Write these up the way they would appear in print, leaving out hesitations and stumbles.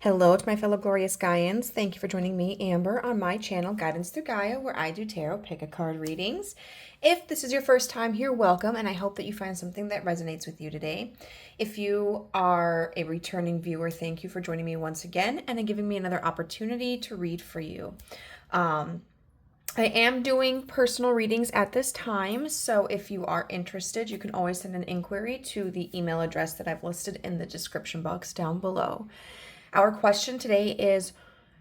Hello to my fellow glorious Gaians. Thank you for joining me, Amber, on my channel, Guidance Through Gaia, where I do tarot pick-a-card readings. If this is your first time here, welcome, and I hope that you find something that resonates with you today. If you are a returning viewer, thank you for joining me once again and giving me another opportunity to read for you. I am doing personal readings at this time, so if you are interested, you can always send an inquiry to the email address that I've listed in the description box down below. Our question today is,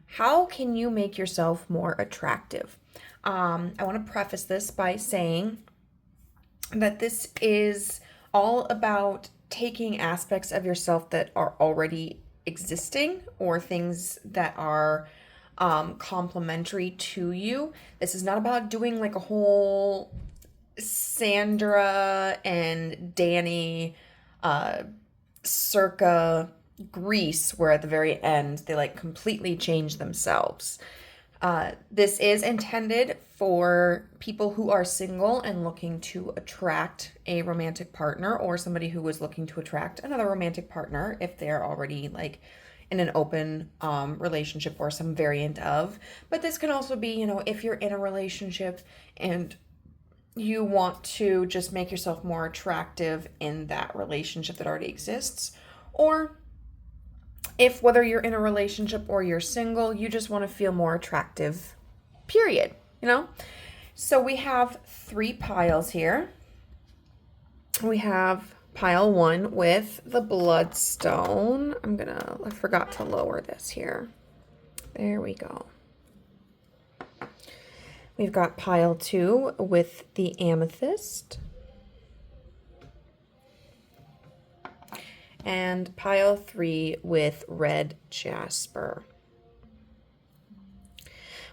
how can you make yourself more attractive? I want to preface this by saying that this is all about taking aspects of yourself that are already existing or things that are complementary to you. This is not about doing like a whole Sandra and Danny circa Grease, where at the very end they like completely change themselves. This is intended for people who are single and looking to attract a romantic partner, or somebody who is looking to attract another romantic partner if they're already like in an open relationship or some variant of. But this can also be, if you're in a relationship and you want to just make yourself more attractive in that relationship that already exists, or if whether you're in a relationship or you're single, you just want to feel more attractive, period, So we have 3 piles here. We have pile 1 with the bloodstone. I forgot to lower this here. There we go. We've got pile 2 with the amethyst. And pile 3 with red jasper.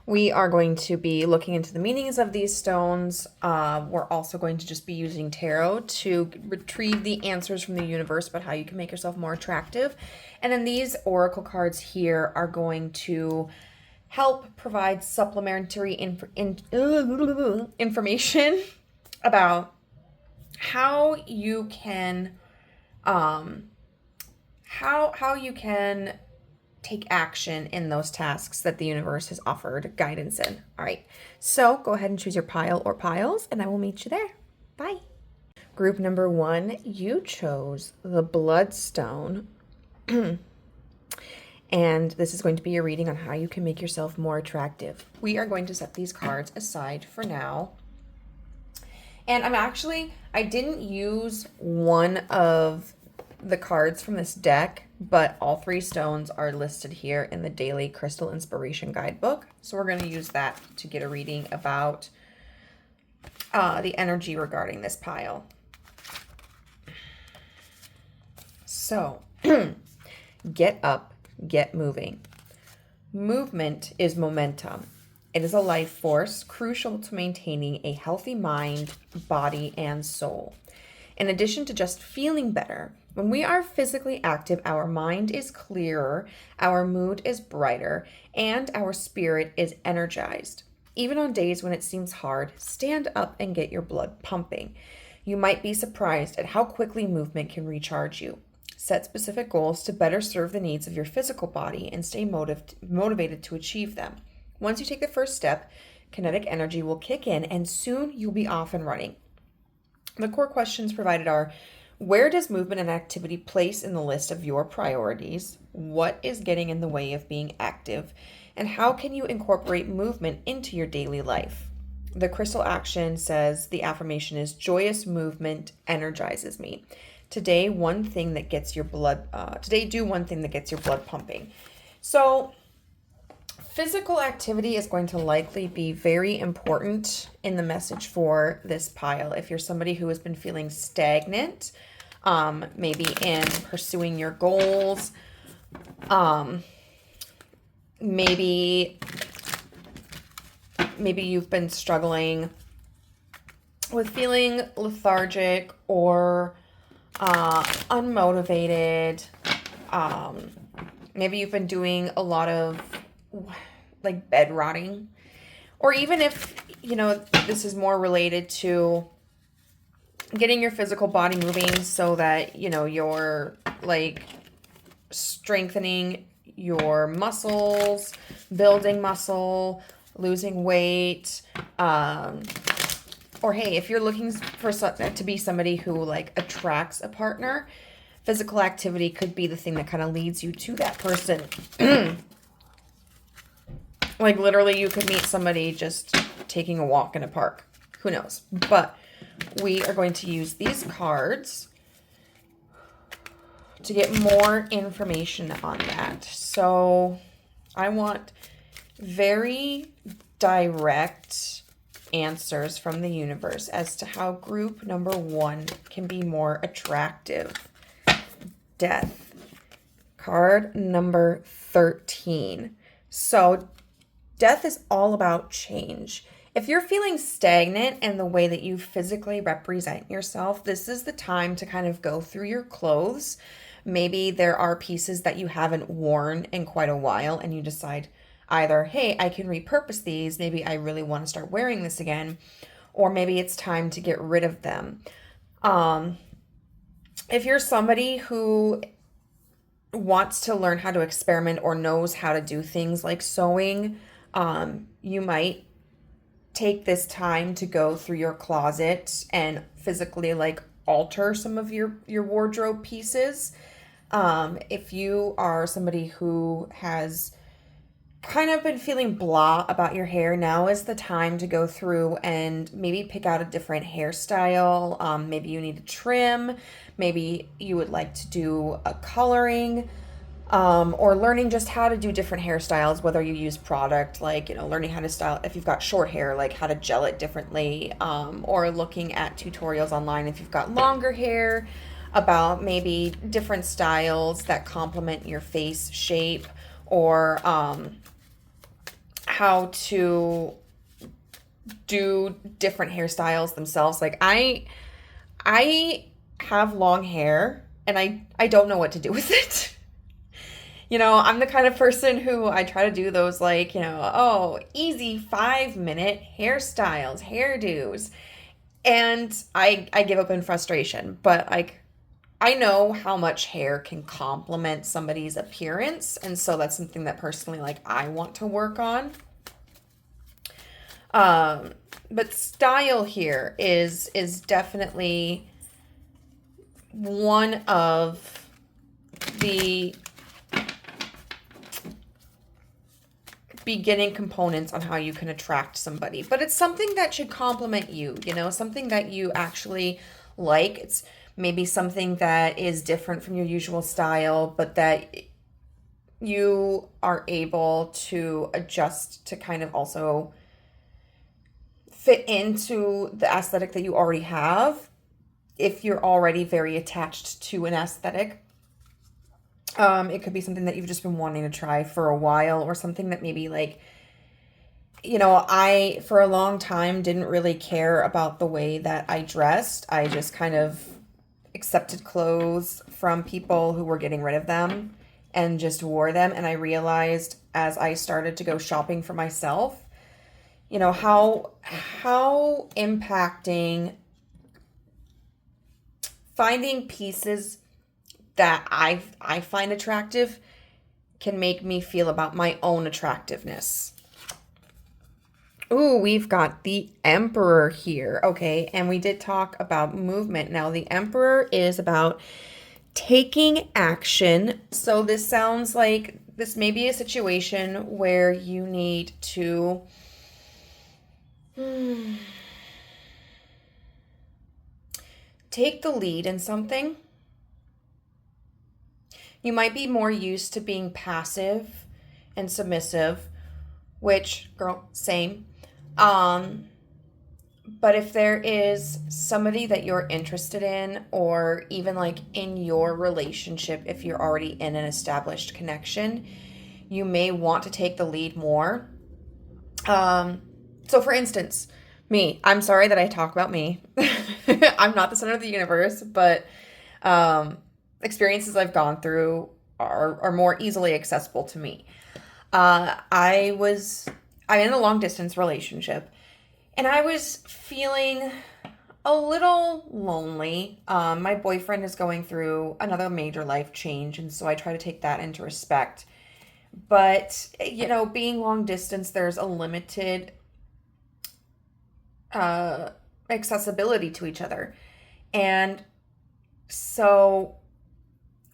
We are going to be looking into the meanings of these stones. We're also going to just be using tarot to retrieve the answers from the universe about how you can make yourself more attractive. And then these oracle cards here are going to help provide supplementary information about how you can how you can take action in those tasks that the universe has offered guidance in. All right, so go ahead and choose your pile or piles, and I will meet you there. Bye. Group number 1, you chose the bloodstone. And this is going to be a reading on how you can make yourself more attractive. We are going to set these cards aside for now. And I didn't use one of the cards from this deck, but all 3 stones are listed here in the Daily Crystal Inspiration Guidebook. So we're going to use that to get a reading about the energy regarding this pile. So, get up, get moving. Movement is momentum. It is a life force crucial to maintaining a healthy mind, body, and soul. In addition to just feeling better, when we are physically active, our mind is clearer, our mood is brighter, and our spirit is energized. Even on days when it seems hard, stand up and get your blood pumping. You might be surprised at how quickly movement can recharge you. Set specific goals to better serve the needs of your physical body and stay motivated to achieve them. Once you take the first step, kinetic energy will kick in and soon you'll be off and running. The core questions provided are: where does movement and activity place in the list of your priorities? What is getting in the way of being active? And how can you incorporate movement into your daily life? The crystal action says the affirmation is: joyous movement energizes me. Today, do one thing that gets your blood pumping. So physical activity is going to likely be very important in the message for this pile. If you're somebody who has been feeling stagnant, maybe in pursuing your goals, maybe you've been struggling with feeling lethargic or unmotivated. Maybe you've been doing a lot of like bed rotting, or even if this is more related to getting your physical body moving so that you're like strengthening your muscles, building muscle, losing weight, or hey, if you're looking for to be somebody who like attracts a partner, physical activity could be the thing that kind of leads you to that person. Like literally you could meet somebody just taking a walk in a park. Who knows? But we are going to use these cards to get more information on that. So I want very direct answers from the universe as to how group number 1 can be more attractive. Death. Card number 13. So death is all about change. If you're feeling stagnant in the way that you physically represent yourself, this is the time to kind of go through your clothes. Maybe there are pieces that you haven't worn in quite a while and you decide either, hey, I can repurpose these. Maybe I really want to start wearing this again. Or maybe it's time to get rid of them. If you're somebody who wants to learn how to experiment or knows how to do things like sewing, you might take this time to go through your closet and physically like alter some of your wardrobe pieces. If you are somebody who has kind of been feeling blah about your hair, now is the time to go through and maybe pick out a different hairstyle. Maybe you need a trim. Maybe you would like to do a coloring, or learning just how to do different hairstyles, whether you use product, like, learning how to style, if you've got short hair, like how to gel it differently, or looking at tutorials online if you've got longer hair about maybe different styles that complement your face shape, or how to do different hairstyles themselves. Like I have long hair and I don't know what to do with it. I'm the kind of person who I try to do those like, easy 5-minute hairstyles, hairdos. And I give up in frustration, but like I know how much hair can complement somebody's appearance. And so that's something that personally, like, I want to work on. But style here is definitely one of the beginning components on how you can attract somebody. But it's something that should complement you, something that you actually like. It's maybe something that is different from your usual style, but that you are able to adjust to kind of also fit into the aesthetic that you already have. If you're already very attached to an aesthetic, it could be something that you've just been wanting to try for a while, or something that maybe like, I, for a long time, didn't really care about the way that I dressed. I just kind of accepted clothes from people who were getting rid of them and just wore them. And I realized as I started to go shopping for myself, how impacting finding pieces that I find attractive can make me feel about my own attractiveness. Ooh, we've got the Emperor here. Okay, and we did talk about movement. Now, the Emperor is about taking action. So this sounds like this may be a situation where you need to take the lead in something. You might be more used to being passive and submissive, which, girl, same. But if there is somebody that you're interested in, or even like in your relationship, if you're already in an established connection, you may want to take the lead more. So for instance, me, I'm sorry that I talk about me. I'm not the center of the universe, but experiences I've gone through are more easily accessible to me. I'm in a long distance relationship, and I was feeling a little lonely. My boyfriend is going through another major life change, and so I try to take that into respect. But, being long distance, there's a limited accessibility to each other. And so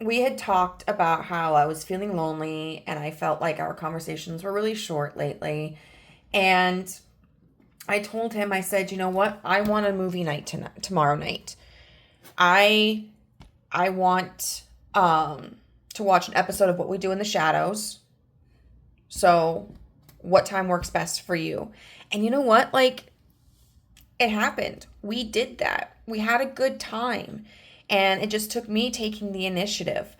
we had talked about how I was feeling lonely and I felt like our conversations were really short lately. And I told him, I said, you know what? I want a movie night tomorrow night. I want to watch an episode of What We Do in the Shadows. So what time works best for you? And you know what? Like, it happened. We did that. We had a good time. And it just took me taking the initiative.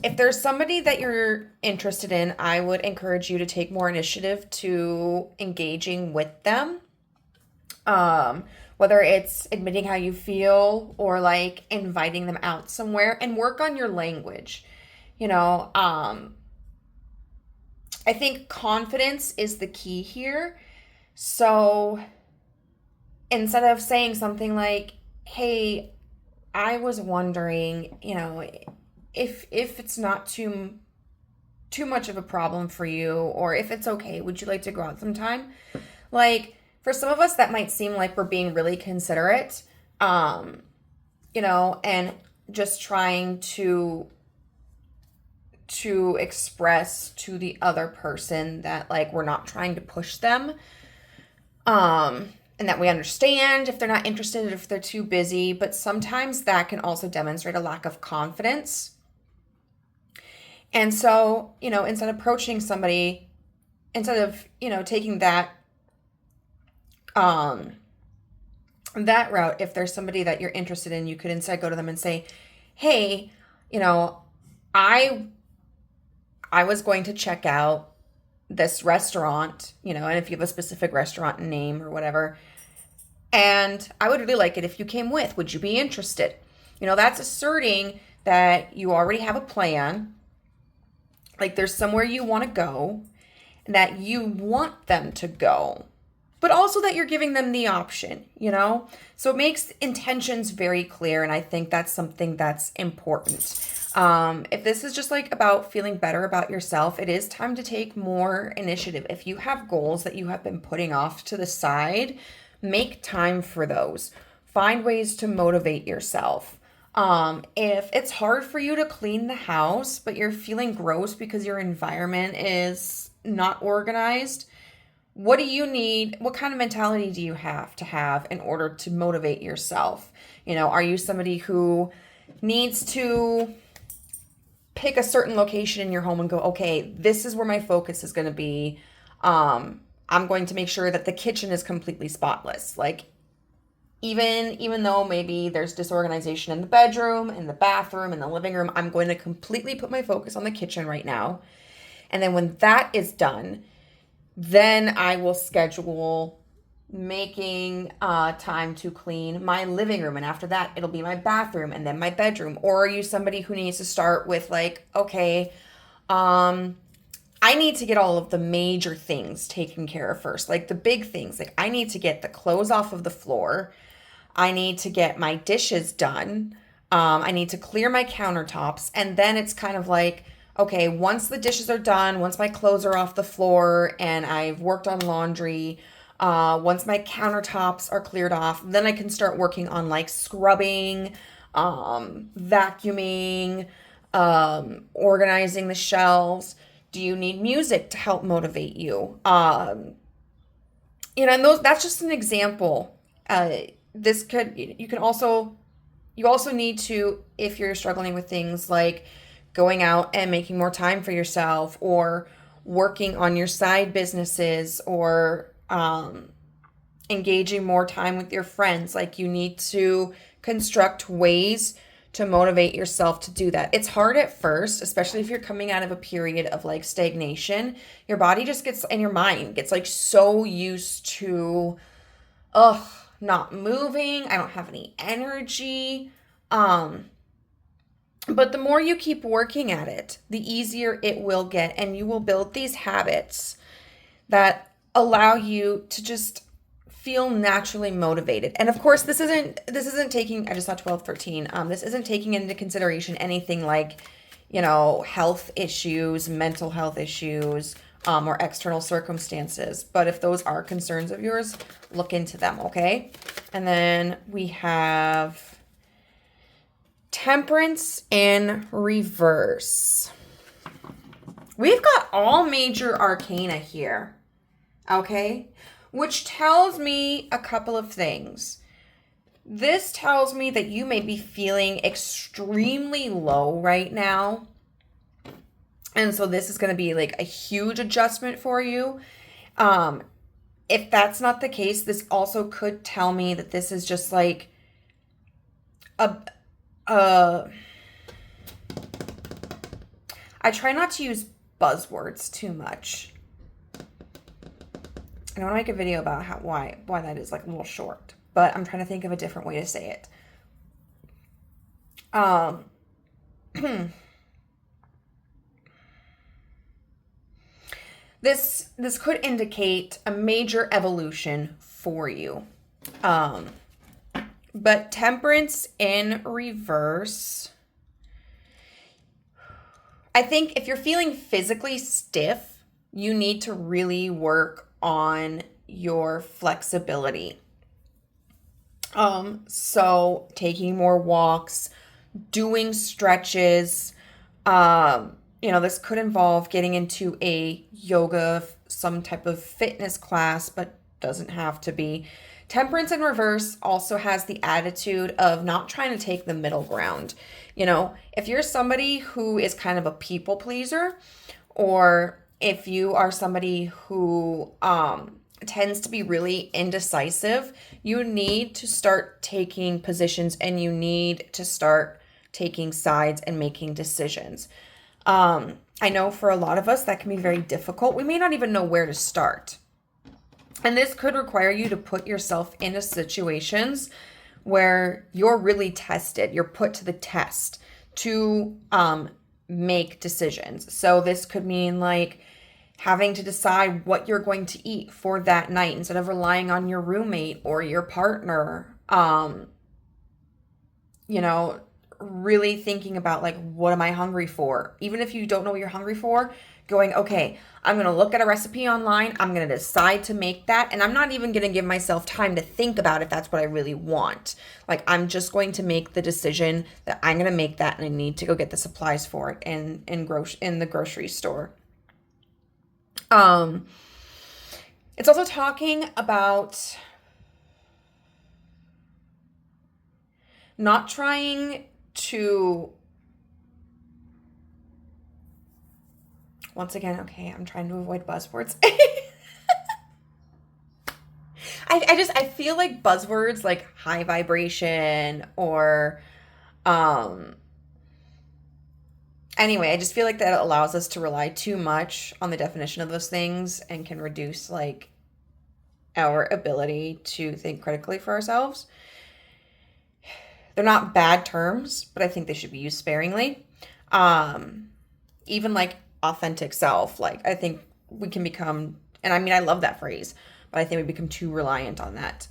If there's somebody that you're interested in, I would encourage you to take more initiative to engaging with them. Whether it's admitting how you feel or like inviting them out somewhere, and work on your language. I think confidence is the key here. So instead of saying something like, hey, I was wondering, if it's not too much of a problem for you, or if it's okay, would you like to go out sometime? Like, for some of us, that might seem like we're being really considerate, and just trying to express to the other person that, like, we're not trying to push them, and that we understand if they're not interested, if they're too busy. But sometimes that can also demonstrate a lack of confidence. And so, instead of approaching somebody, instead of, taking that route, if there's somebody that you're interested in, you could instead go to them and say, hey, I was going to check out this restaurant, and if you have a specific restaurant name or whatever, and I would really like it if you came with. Would you be interested? That's asserting that you already have a plan, like there's somewhere you want to go, and that you want them to go, but also that you're giving them the option, So it makes intentions very clear, and I think that's something that's important. If this is just like about feeling better about yourself, it is time to take more initiative. If you have goals that you have been putting off to the side, make time for those. Find ways to motivate yourself. If it's hard for you to clean the house, but you're feeling gross because your environment is not organized, what do you need? What kind of mentality do you have to have in order to motivate yourself? Are you somebody who needs to pick a certain location in your home and go, okay, this is where my focus is going to be. I'm going to make sure that the kitchen is completely spotless. Like, even though maybe there's disorganization in the bedroom, in the bathroom, in the living room, I'm going to completely put my focus on the kitchen right now. And then when that is done, then I will schedule making time to clean my living room, and after that it'll be my bathroom and then my bedroom. Or are you somebody who needs to start with like, okay, I need to get all of the major things taken care of first, like the big things. Like, I need to get the clothes off of the floor, I need to get my dishes done, I need to clear my countertops. And then it's kind of like, okay, once the dishes are done, once my clothes are off the floor and I've worked on laundry, once my countertops are cleared off, then I can start working on like scrubbing, vacuuming, organizing the shelves. Do you need music to help motivate you? And that's just an example. You also need to, if you're struggling with things like going out and making more time for yourself, or working on your side businesses, or engaging more time with your friends, like you need to construct ways to motivate yourself to do that. It's hard at first, especially if you're coming out of a period of like stagnation. Your body just gets, and your mind gets like so used to, not moving. I don't have any energy. But the more you keep working at it, the easier it will get, and you will build these habits that allow you to just feel naturally motivated. And of course, this isn't taking, I just saw 12, 13. This isn't taking into consideration anything like, health issues, mental health issues, or external circumstances. But if those are concerns of yours, look into them, okay? And then we have Temperance in reverse. We've got all major arcana here, okay? Which tells me a couple of things. This tells me that you may be feeling extremely low right now. And so this is going to be like a huge adjustment for you. If that's not the case, this also could tell me that this is just like I try not to use buzzwords too much. I want to make a video about why that is like a little short, but I'm trying to think of a different way to say it. This could indicate a major evolution for you. But Temperance in reverse, I think if you're feeling physically stiff, you need to really work on your flexibility. So taking more walks, doing stretches, this could involve getting into a yoga, some type of fitness class, but doesn't have to be. Temperance in reverse also has the attitude of not trying to take the middle ground. If you're somebody who is kind of a people pleaser, or if you are somebody who tends to be really indecisive, you need to start taking positions and you need to start taking sides and making decisions. I know for a lot of us that can be very difficult. We may not even know where to start. And this could require you to put yourself into situations where you're really tested. You're put to the test to make decisions. So this could mean like having to decide what you're going to eat for that night instead of relying on your roommate or your partner. Really thinking about like, what am I hungry for? Even if you don't know what you're hungry for, going, okay, I'm going to look at a recipe online. I'm going to decide to make that. And I'm not even going to give myself time to think about if that's what I really want. Like, I'm just going to make the decision that I'm going to make that, and I need to go get the supplies for it in the grocery store. It's also talking about not trying to, once again, okay, I'm trying to avoid buzzwords. I feel like buzzwords like high vibration or, anyway, I just feel like that allows us to rely too much on the definition of those things and can reduce like our ability to think critically for ourselves. They're not bad terms, but I think they should be used sparingly. Even like authentic self, like I think we can become, and I mean, I love that phrase, but I think we become too reliant on that.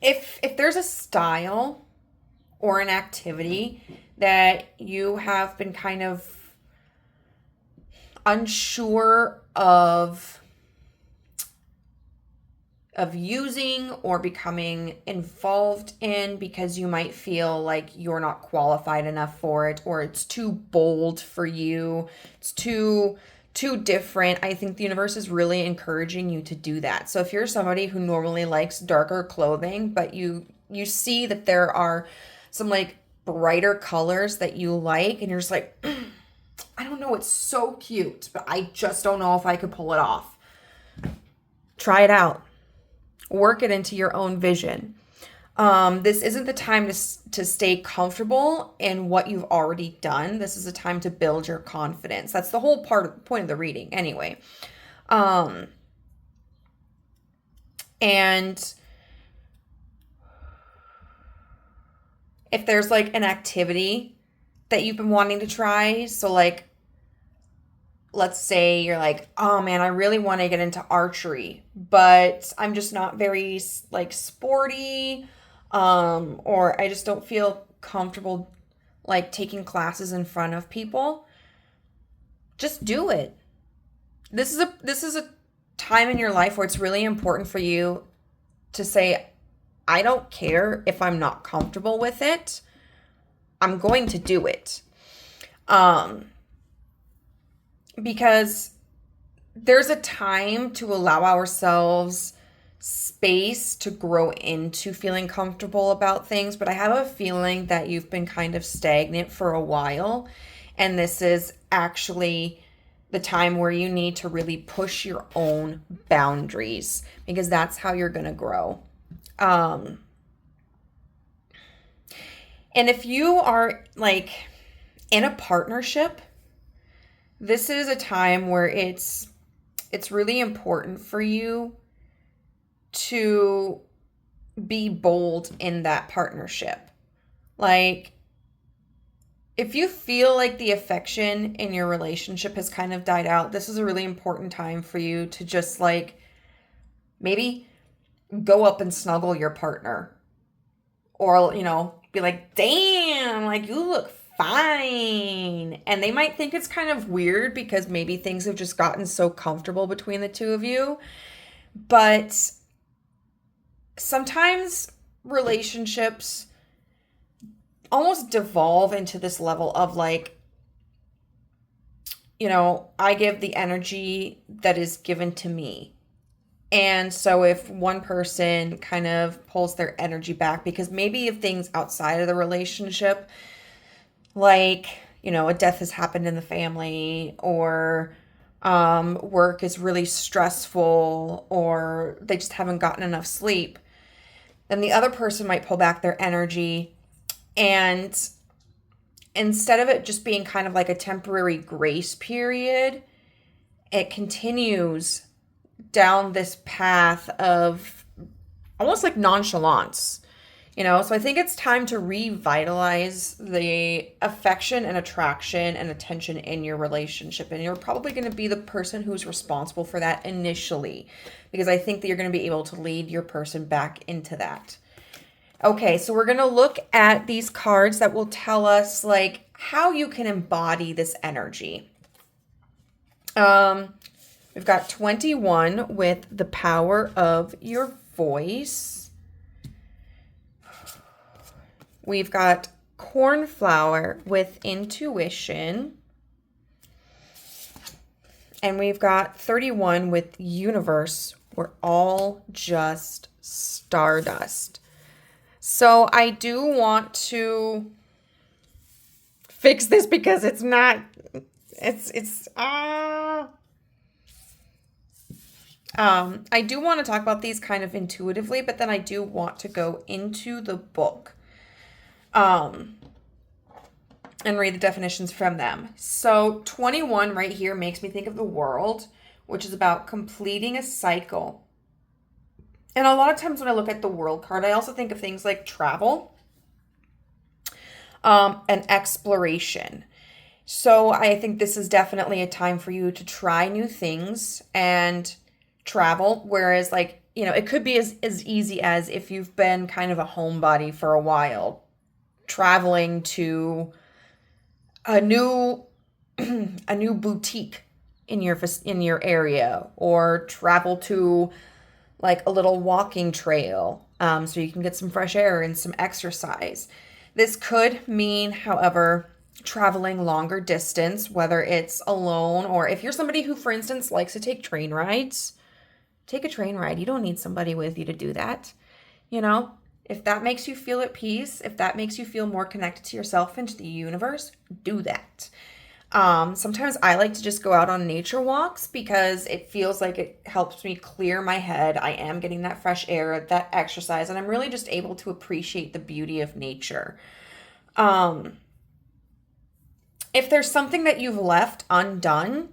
If there's a style or an activity that you have been kind of unsure of using or becoming involved in because you might feel like you're not qualified enough for it, or it's too bold for you, it's too different, I think the universe is really encouraging you to do that. So if you're somebody who normally likes darker clothing, but you see that there are some like brighter colors that you like, and you're just like, I don't know, it's so cute, but I just don't know if I could pull it off. Try it out. Work it into your own vision. This isn't the time to stay comfortable in what you've already done. This is a time to build your confidence. That's the whole point of the reading anyway. And if there's like an activity that you've been wanting to try, so like, let's say you're like, oh man, I really want to get into archery, but I'm just not very like sporty. or I just don't feel comfortable like taking classes in front of people, just do it. This is a time in your life where it's really important for you to say, I don't care if I'm not comfortable with it. I'm going to do it. Because there's a time to allow ourselves space to grow into feeling comfortable about things, but I have a feeling that you've been kind of stagnant for a while, and this is actually the time where you need to really push your own boundaries, because that's how you're going to grow. And if you are like in a partnership, this is a time where it's really important for you to be bold in that partnership. Like, if you feel like the affection in your relationship has kind of died out, this is a really important time for you to just like maybe go up and snuggle your partner, or, be like, damn, like you look fine. And they might think it's kind of weird because maybe things have just gotten so comfortable between the two of you. But sometimes relationships almost devolve into this level of like, I give the energy that is given to me. And so if one person kind of pulls their energy back, because maybe if things outside of the relationship, like, a death has happened in the family, or work is really stressful, or they just haven't gotten enough sleep, then the other person might pull back their energy. And instead of it just being kind of like a temporary grace period, it continues down this path of almost like nonchalance, So I think it's time to revitalize the affection and attraction and attention in your relationship. And you're probably going to be the person who's responsible for that initially, because I think that you're going to be able to lead your person back into that. Okay, so we're going to look at these cards that will tell us like how you can embody this energy. We've got 21 with the power of your voice. We've got cornflower with intuition. And we've got 31 with universe. We're all just stardust. So I do want to fix this because it's not, I do want to talk about these kind of intuitively, but then I do want to go into the book and read the definitions from them. So 21 right here makes me think of the world, which is about completing a cycle. And a lot of times when I look at the world card, I also think of things like travel and exploration. So I think this is definitely a time for you to try new things and travel, whereas like, it could be as easy as if you've been kind of a homebody for a while, traveling to a new boutique in your area, or travel to like a little walking trail, so you can get some fresh air and some exercise. This could mean, however, traveling longer distance, whether it's alone, or if you're somebody who, for instance, likes to take train rides, take a train ride. You don't need somebody with you to do that. If that makes you feel at peace, if that makes you feel more connected to yourself and to the universe, do that. Sometimes I like to just go out on nature walks because it feels like it helps me clear my head. I am getting that fresh air, that exercise, and I'm really just able to appreciate the beauty of nature. If there's something that you've left undone,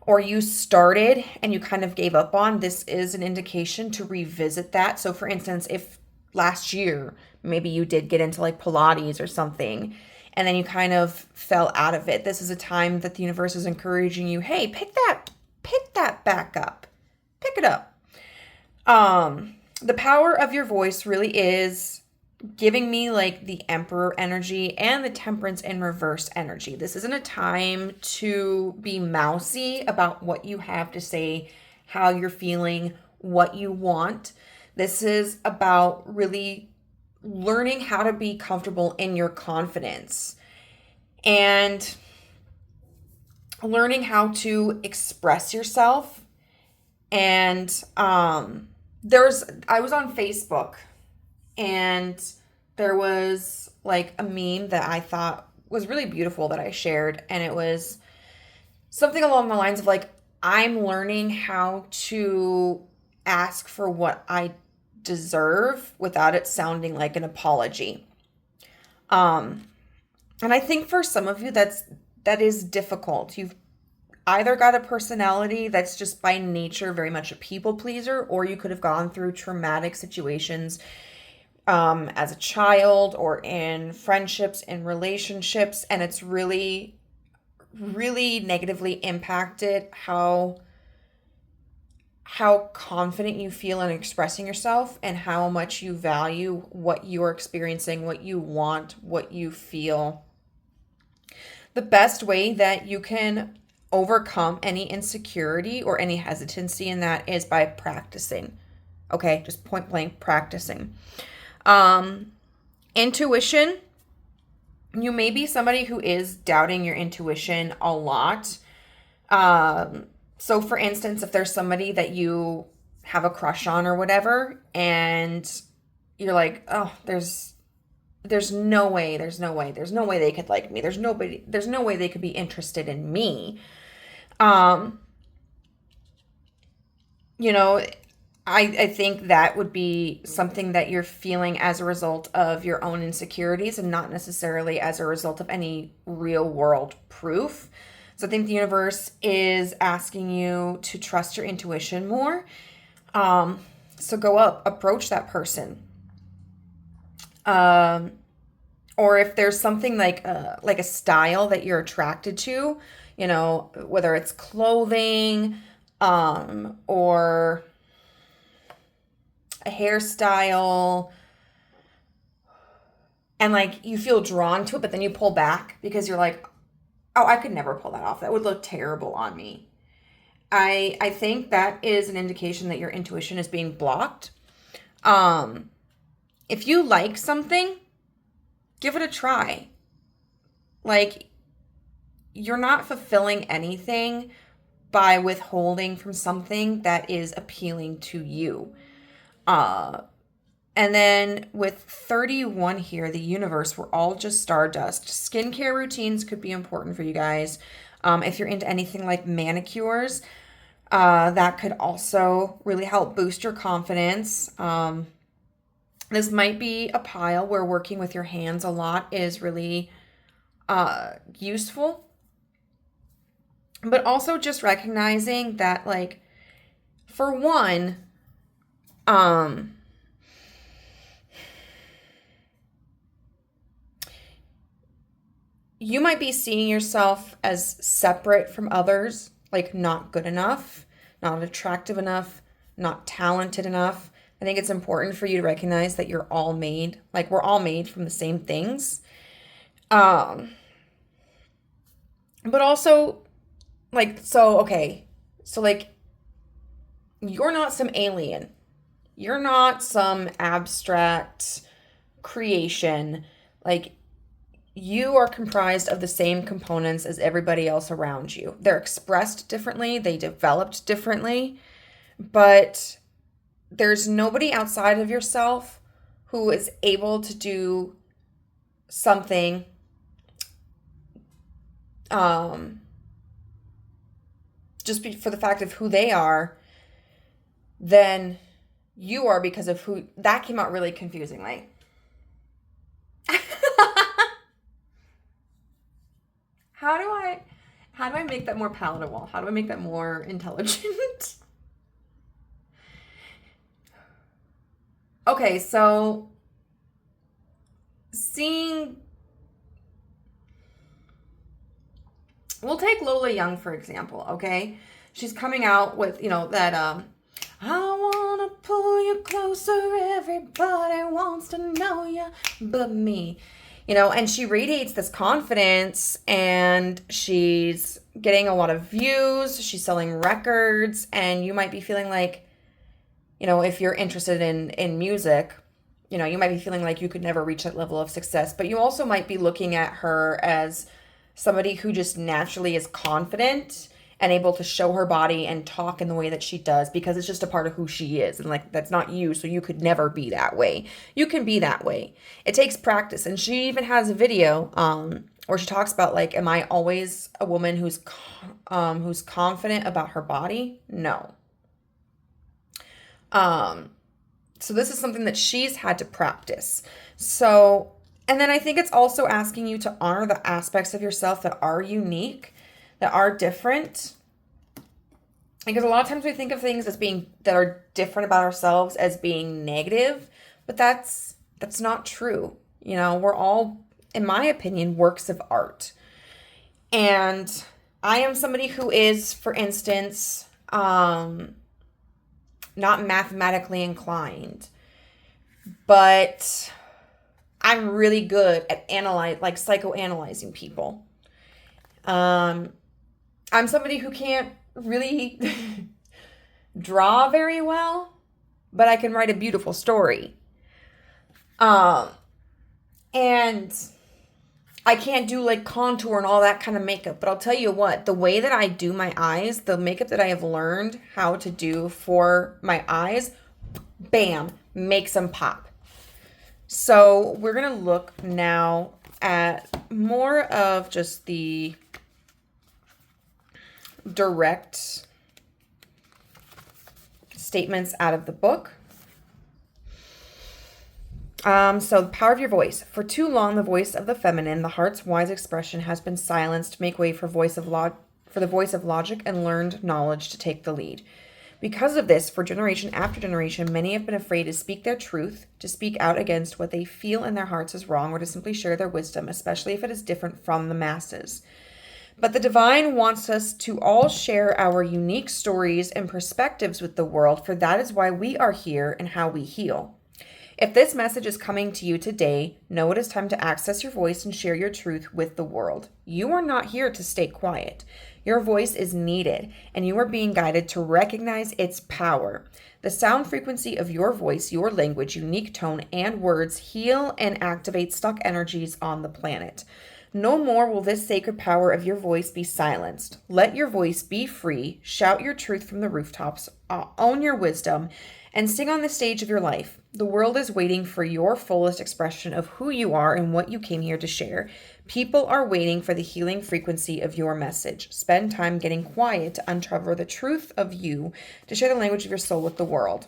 or you started and you kind of gave up on, this is an indication to revisit that. So for instance, if last year, maybe you did get into like Pilates or something, and then you kind of fell out of it, this is a time that the universe is encouraging you, hey, pick that back up. Pick it up. The power of your voice really is giving me like the Emperor energy and the Temperance in reverse energy. This isn't a time to be mousy about what you have to say, how you're feeling, what you want. This is about really learning how to be comfortable in your confidence and learning how to express yourself. And I was on Facebook, and there was like a meme that I thought was really beautiful that I shared. And it was something along the lines of like, I'm learning how to ask for what I deserve without it sounding like an apology. And I think for some of you that is difficult. You've either got a personality that's just by nature very much a people pleaser, or you could have gone through traumatic situations as a child or in friendships and relationships, and it's really, really negatively impacted how confident you feel in expressing yourself and how much you value what you're experiencing, what you want, what you feel. The best way that you can overcome any insecurity or any hesitancy in that is by practicing. Okay, just point blank practicing. Intuition. You may be somebody who is doubting your intuition a lot. So for instance, if there's somebody that you have a crush on or whatever, and you're like, oh, there's no way they could like me. There's no way they could be interested in me. I think that would be something that you're feeling as a result of your own insecurities and not necessarily as a result of any real world proof. So I think the universe is asking you to trust your intuition more. So go up, approach that person. Or if there's something like a style that you're attracted to, whether it's clothing, or a hairstyle, and like you feel drawn to it, but then you pull back because you're like, oh, I could never pull that off. That would look terrible on me. I think that is an indication that your intuition is being blocked. If you like something, give it a try. Like, you're not fulfilling anything by withholding from something that is appealing to you. And then with 31 here, the universe, we're all just stardust. Skincare routines could be important for you guys. If you're into anything like manicures, that could also really help boost your confidence. This might be a pile where working with your hands a lot is really useful. But also just recognizing that, like, for one, you might be seeing yourself as separate from others, like not good enough, not attractive enough, not talented enough. I think it's important for you to recognize that you're all made, like we're all made from the same things. But also, like, so you're not some alien. You're not some abstract creation. Like, you are comprised of the same components as everybody else around you. They're expressed differently, they developed differently, but there's nobody outside of yourself who is able to do something for the fact of who they are than you are because of who. That came out really confusingly. How do I make that more palatable? How do I make that more intelligent? Okay, so we'll take Lola Young, for example, okay? She's coming out with, that, I wanna pull you closer. Everybody wants to know you but me. You know, and she radiates this confidence, and she's getting a lot of views. She's selling records, and you might be feeling like, you know, if you're interested in music, you know, you might be feeling like you could never reach that level of success. But you also might be looking at her as somebody who just naturally is confident and able to show her body and talk in the way that she does, because it's just a part of who she is. And like, that's not you, so you could never be that way. You can be that way. It takes practice. And she even has a video where she talks about, like, am I always a woman who's confident about her body? No. So this is something that she's had to practice. So, and then I think it's also asking you to honor the aspects of yourself that are unique, that are different. Because a lot of times we think of things as being, that are different about ourselves, as being negative, but that's not true. You know, we're all, in my opinion, works of art. And I am somebody who is, for instance, not mathematically inclined, but I'm really good at psychoanalyzing people. I'm somebody who can't really draw very well, but I can write a beautiful story. And I can't do like contour and all that kind of makeup, but I'll tell you what, the way that I do my eyes, the makeup that I have learned how to do for my eyes, bam, makes them pop. So we're going to look now at more of just the direct statements out of the book. So the power of your voice. For too long, the voice of the feminine, the heart's wise expression, has been silenced to make way for the voice of logic and learned knowledge to take the lead. Because of this, for generation after generation, many have been afraid to speak their truth, to speak out against what they feel in their hearts is wrong, or to simply share their wisdom, especially if it is different from the masses. But the divine wants us to all share our unique stories and perspectives with the world, for that is why we are here and how we heal. If this message is coming to you today, know it is time to access your voice and share your truth with the world. You are not here to stay quiet. Your voice is needed, and you are being guided to recognize its power. The sound frequency of your voice, your language, unique tone, and words heal and activate stuck energies on the planet. No more will this sacred power of your voice be silenced. Let your voice be free. Shout your truth from the rooftops. Own your wisdom and sing on the stage of your life. The world is waiting for your fullest expression of who you are and what you came here to share. People are waiting for the healing frequency of your message. Spend time getting quiet to uncover the truth of you, to share the language of your soul with the world.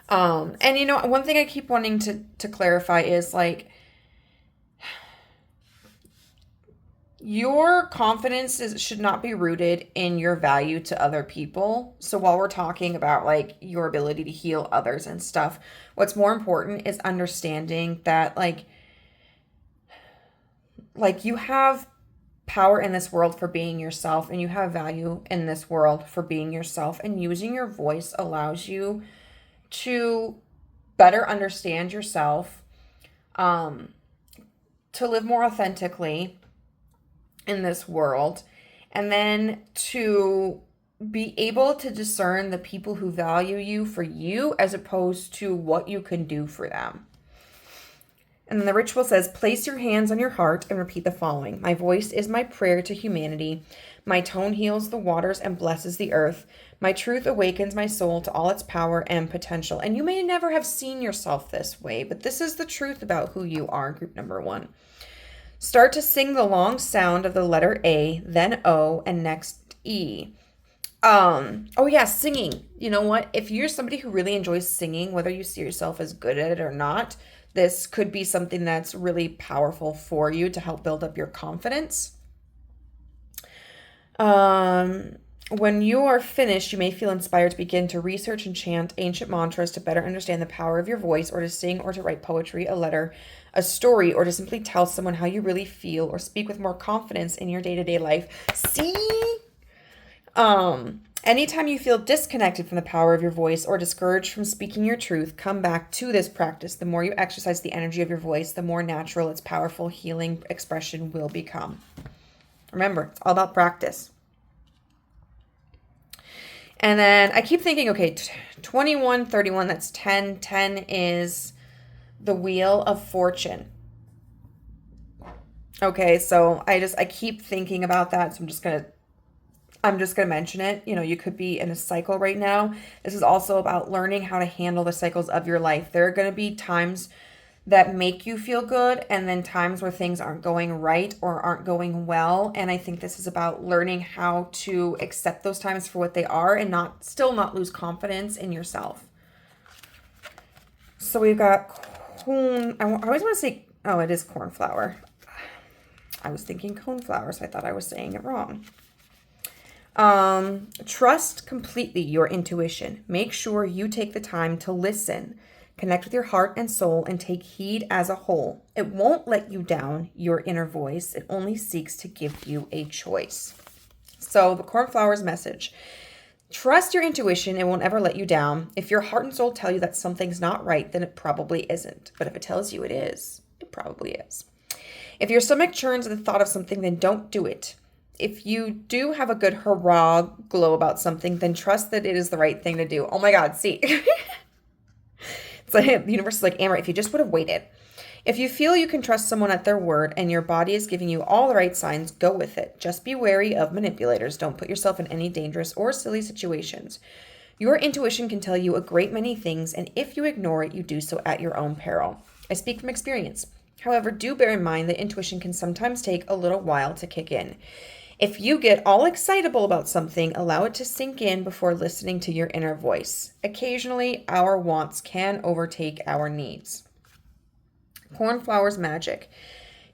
And you know, one thing I keep wanting to clarify is, like, your confidence should not be rooted in your value to other people. So while we're talking about like your ability to heal others and stuff, what's more important is understanding that like you have power in this world for being yourself, and you have value in this world for being yourself, and using your voice allows you to better understand yourself, to live more authentically in this world, and then to be able to discern the people who value you for you as opposed to what you can do for them. And then the ritual says, place your hands on your heart and repeat the following. My voice is my prayer to humanity. My tone heals the waters and blesses the earth. My truth awakens my soul to all its power and potential. And you may never have seen yourself this way, but this is the truth about who you are, group number 1. Start to sing the long sound of the letter A, then O, and next E. Oh yeah, singing. You know what? If you're somebody who really enjoys singing, whether you see yourself as good at it or not, this could be something that's really powerful for you to help build up your confidence. When you are finished, you may feel inspired to begin to research and chant ancient mantras to better understand the power of your voice, or to sing or to write poetry, a letter, a story, or to simply tell someone how you really feel, or speak with more confidence in your day-to-day life. See? Anytime you feel disconnected from the power of your voice or discouraged from speaking your truth, come back to this practice. The more you exercise the energy of your voice, the more natural its powerful healing expression will become. Remember, it's all about practice. And then I keep thinking, okay, 21, 31, that's 10. 10 is the Wheel of Fortune. Okay, so I keep thinking about that, so I'm just gonna mention it. You know, you could be in a cycle right now. This is also about learning how to handle the cycles of your life. There are gonna be times that make you feel good, and then times where things aren't going right or aren't going well. And I think this is about learning how to accept those times for what they are and not lose confidence in yourself. So we've got corn. I always want to say, oh, it is cornflower. I was thinking coneflower, so I thought I was saying it wrong. Trust completely your intuition. Make sure you take the time to listen. Connect with your heart and soul and take heed as a whole. It won't let you down, your inner voice. It only seeks to give you a choice. So the cornflower's message. Trust your intuition. It won't ever let you down. If your heart and soul tell you that something's not right, then it probably isn't. But if it tells you it is, it probably is. If your stomach churns at the thought of something, then don't do it. If you do have a good hurrah glow about something, then trust that it is the right thing to do. Oh my God, see. It's like the universe is like, Amber, if you just would have waited. If you feel you can trust someone at their word and your body is giving you all the right signs, go with it. Just be wary of manipulators. Don't put yourself in any dangerous or silly situations. Your intuition can tell you a great many things, and if you ignore it, you do so at your own peril. I speak from experience. However, do bear in mind that intuition can sometimes take a little while to kick in. If you get all excitable about something, allow it to sink in before listening to your inner voice. Occasionally, our wants can overtake our needs. Cornflower's magic.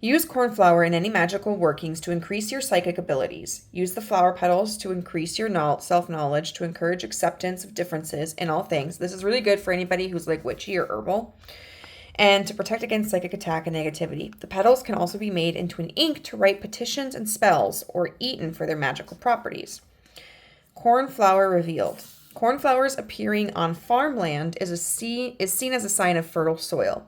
Use cornflower in any magical workings to increase your psychic abilities. Use the flower petals to increase your self-knowledge, to encourage acceptance of differences in all things. This is really good for anybody who's like witchy or herbal. And to protect against psychic attack and negativity. The petals can also be made into an ink to write petitions and spells, or eaten for their magical properties. Cornflower revealed. Cornflowers appearing on farmland is seen as a sign of fertile soil.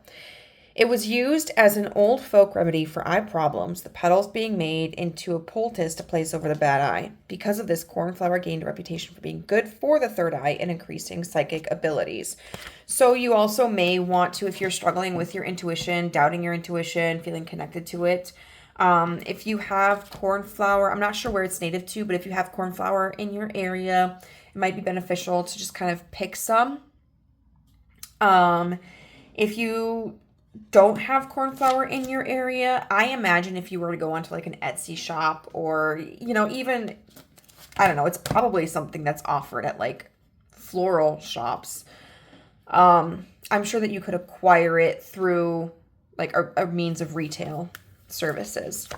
It was used as an old folk remedy for eye problems, the petals being made into a poultice to place over the bad eye. Because of this, cornflower gained a reputation for being good for the third eye and increasing psychic abilities. So you also may want to, if you're struggling with your intuition, doubting your intuition, feeling connected to it, if you have cornflower, I'm not sure where it's native to, but if you have cornflower in your area, it might be beneficial to just kind of pick some. If you don't have cornflower in your area, I imagine if you were to go onto like an Etsy shop or, even, I don't know, it's probably something that's offered at like floral shops. I'm sure that you could acquire it through like a means of retail services.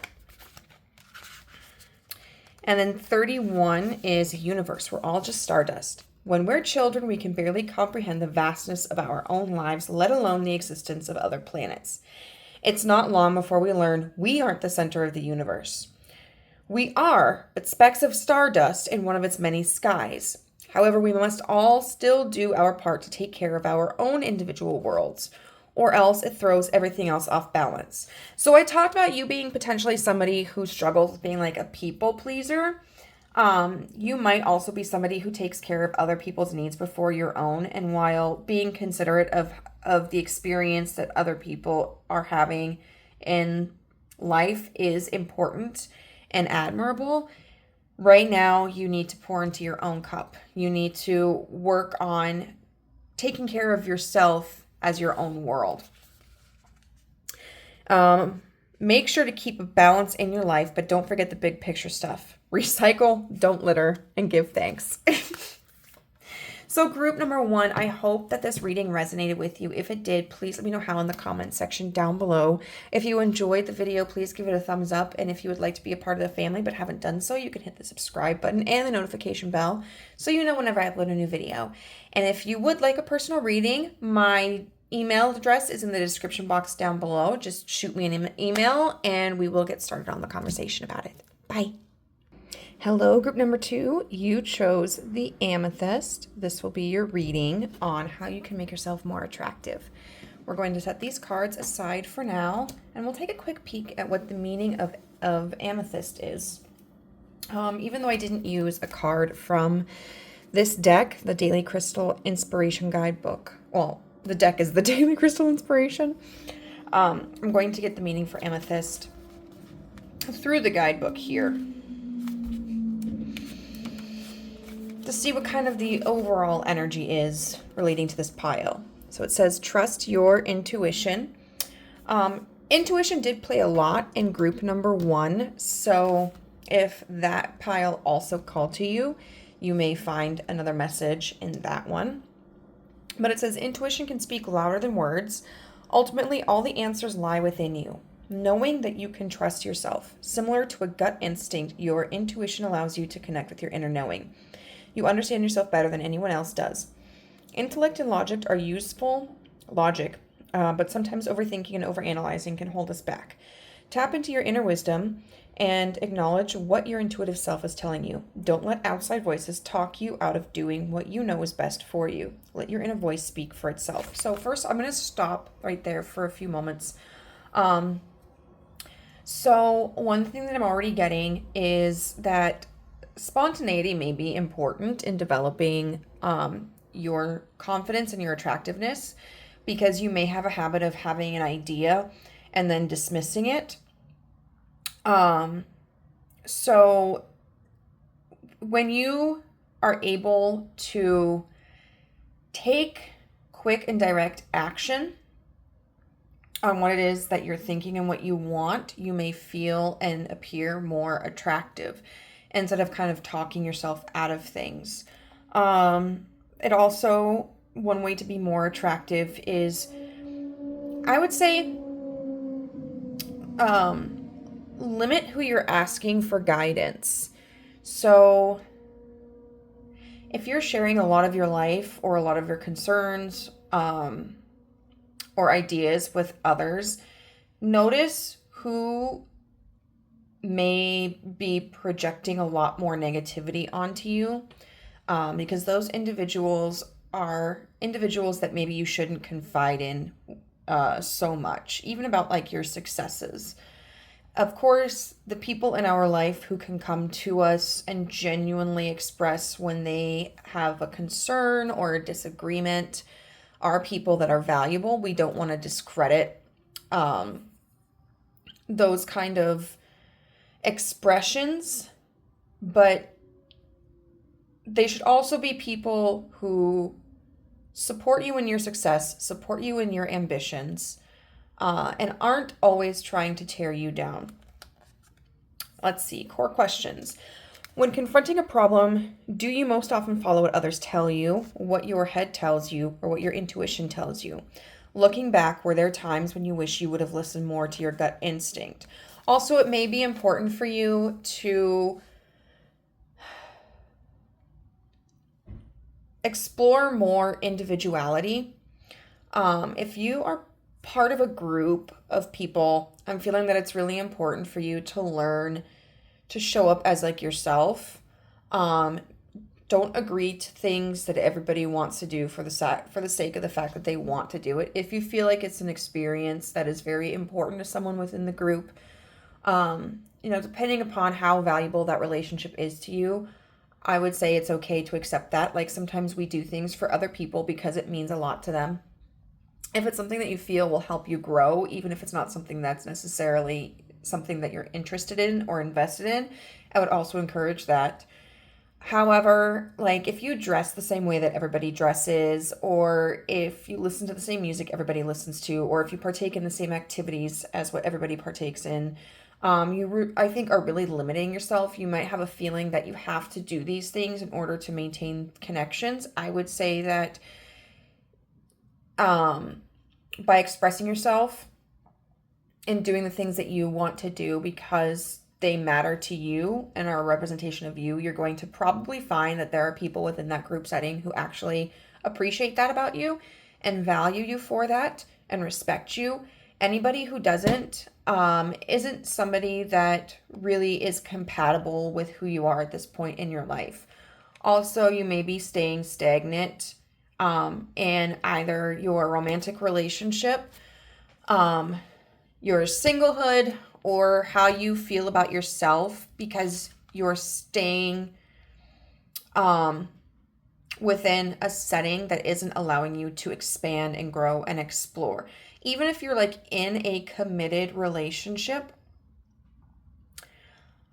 And then 31 is universe. We're all just stardust. When we're children, we can barely comprehend the vastness of our own lives, let alone the existence of other planets. It's not long before we learn we aren't the center of the universe. We are, but specks of stardust in one of its many skies. However, we must all still do our part to take care of our own individual worlds, or else it throws everything else off balance. So I talked about you being potentially somebody who struggles with being like a people pleaser. You might also be somebody who takes care of other people's needs before your own, and while being considerate of the experience that other people are having in life is important and admirable, right now you need to pour into your own cup. You need to work on taking care of yourself as your own world. Make sure to keep a balance in your life, but don't forget the big picture stuff. Recycle, don't litter, and give thanks. So group number 1, I hope that this reading resonated with you. If it did, please let me know how in the comment section down below. If you enjoyed the video, please give it a thumbs up. And if you would like to be a part of the family but haven't done so, you can hit the subscribe button and the notification bell so you know whenever I upload a new video. And if you would like a personal reading, my email address is in the description box down below. Just shoot me an email and we will get started on the conversation about it. Bye. Hello, group number 2. You chose the amethyst. This will be your reading on how you can make yourself more attractive. We're going to set these cards aside for now, and we'll take a quick peek at what the meaning of amethyst is. Even though I didn't use a card from this deck, the Daily Crystal Inspiration Guidebook. Well, the deck is the Daily Crystal Inspiration. I'm going to get the meaning for amethyst through the guidebook here, to see what kind of the overall energy is relating to this pile. So it says, trust your intuition. Intuition did play a lot in group number 1. So if that pile also called to you, you may find another message in that one. But it says, intuition can speak louder than words. Ultimately, all the answers lie within you. Knowing that you can trust yourself. Similar to a gut instinct, your intuition allows you to connect with your inner knowing. You understand yourself better than anyone else does. Intellect and logic are useful, but sometimes overthinking and overanalyzing can hold us back. Tap into your inner wisdom and acknowledge what your intuitive self is telling you. Don't let outside voices talk you out of doing what you know is best for you. Let your inner voice speak for itself. So first, I'm going to stop right there for a few moments. So one thing that I'm already getting is that spontaneity may be important in developing your confidence and your attractiveness, because you may have a habit of having an idea and then dismissing it. So when you are able to take quick and direct action on what it is that you're thinking and what you want, you may feel and appear more attractive instead of kind of talking yourself out of things. It also, one way to be more attractive is, I would say, limit who you're asking for guidance. So if you're sharing a lot of your life or a lot of your concerns or ideas with others, notice who may be projecting a lot more negativity onto you, because those individuals are individuals that maybe you shouldn't confide in so much, even about like your successes. Of course, the people in our life who can come to us and genuinely express when they have a concern or a disagreement are people that are valuable. We don't want to discredit those kind of expressions, but they should also be people who support you in your success, support you in your ambitions, and aren't always trying to tear you down. Let's see, core questions. When confronting a problem, do you most often follow what others tell you, what your head tells you, or what your intuition tells you? Looking back, were there times when you wish you would have listened more to your gut instinct? Also, it may be important for you to explore more individuality. If you are part of a group of people, I'm feeling that it's really important for you to learn to show up as like yourself. Don't agree to things that everybody wants to do for the sake of the fact that they want to do it. If you feel like it's an experience that is very important to someone within the group, depending upon how valuable that relationship is to you, I would say it's okay to accept that. Like sometimes we do things for other people because it means a lot to them. If it's something that you feel will help you grow, even if it's not something that's necessarily something that you're interested in or invested in, I would also encourage that. However, like if you dress the same way that everybody dresses, or if you listen to the same music everybody listens to, or if you partake in the same activities as what everybody partakes in, I think are really limiting yourself. You might have a feeling that you have to do these things in order to maintain connections. I would say that by expressing yourself and doing the things that you want to do because they matter to you and are a representation of you, you're going to probably find that there are people within that group setting who actually appreciate that about you and value you for that and respect you Anybody who doesn't isn't somebody that really is compatible with who you are at this point in your life. Also, you may be staying stagnant in either your romantic relationship, your singlehood, or how you feel about yourself, because you're staying within a setting that isn't allowing you to expand and grow and explore. Even if you're like in a committed relationship,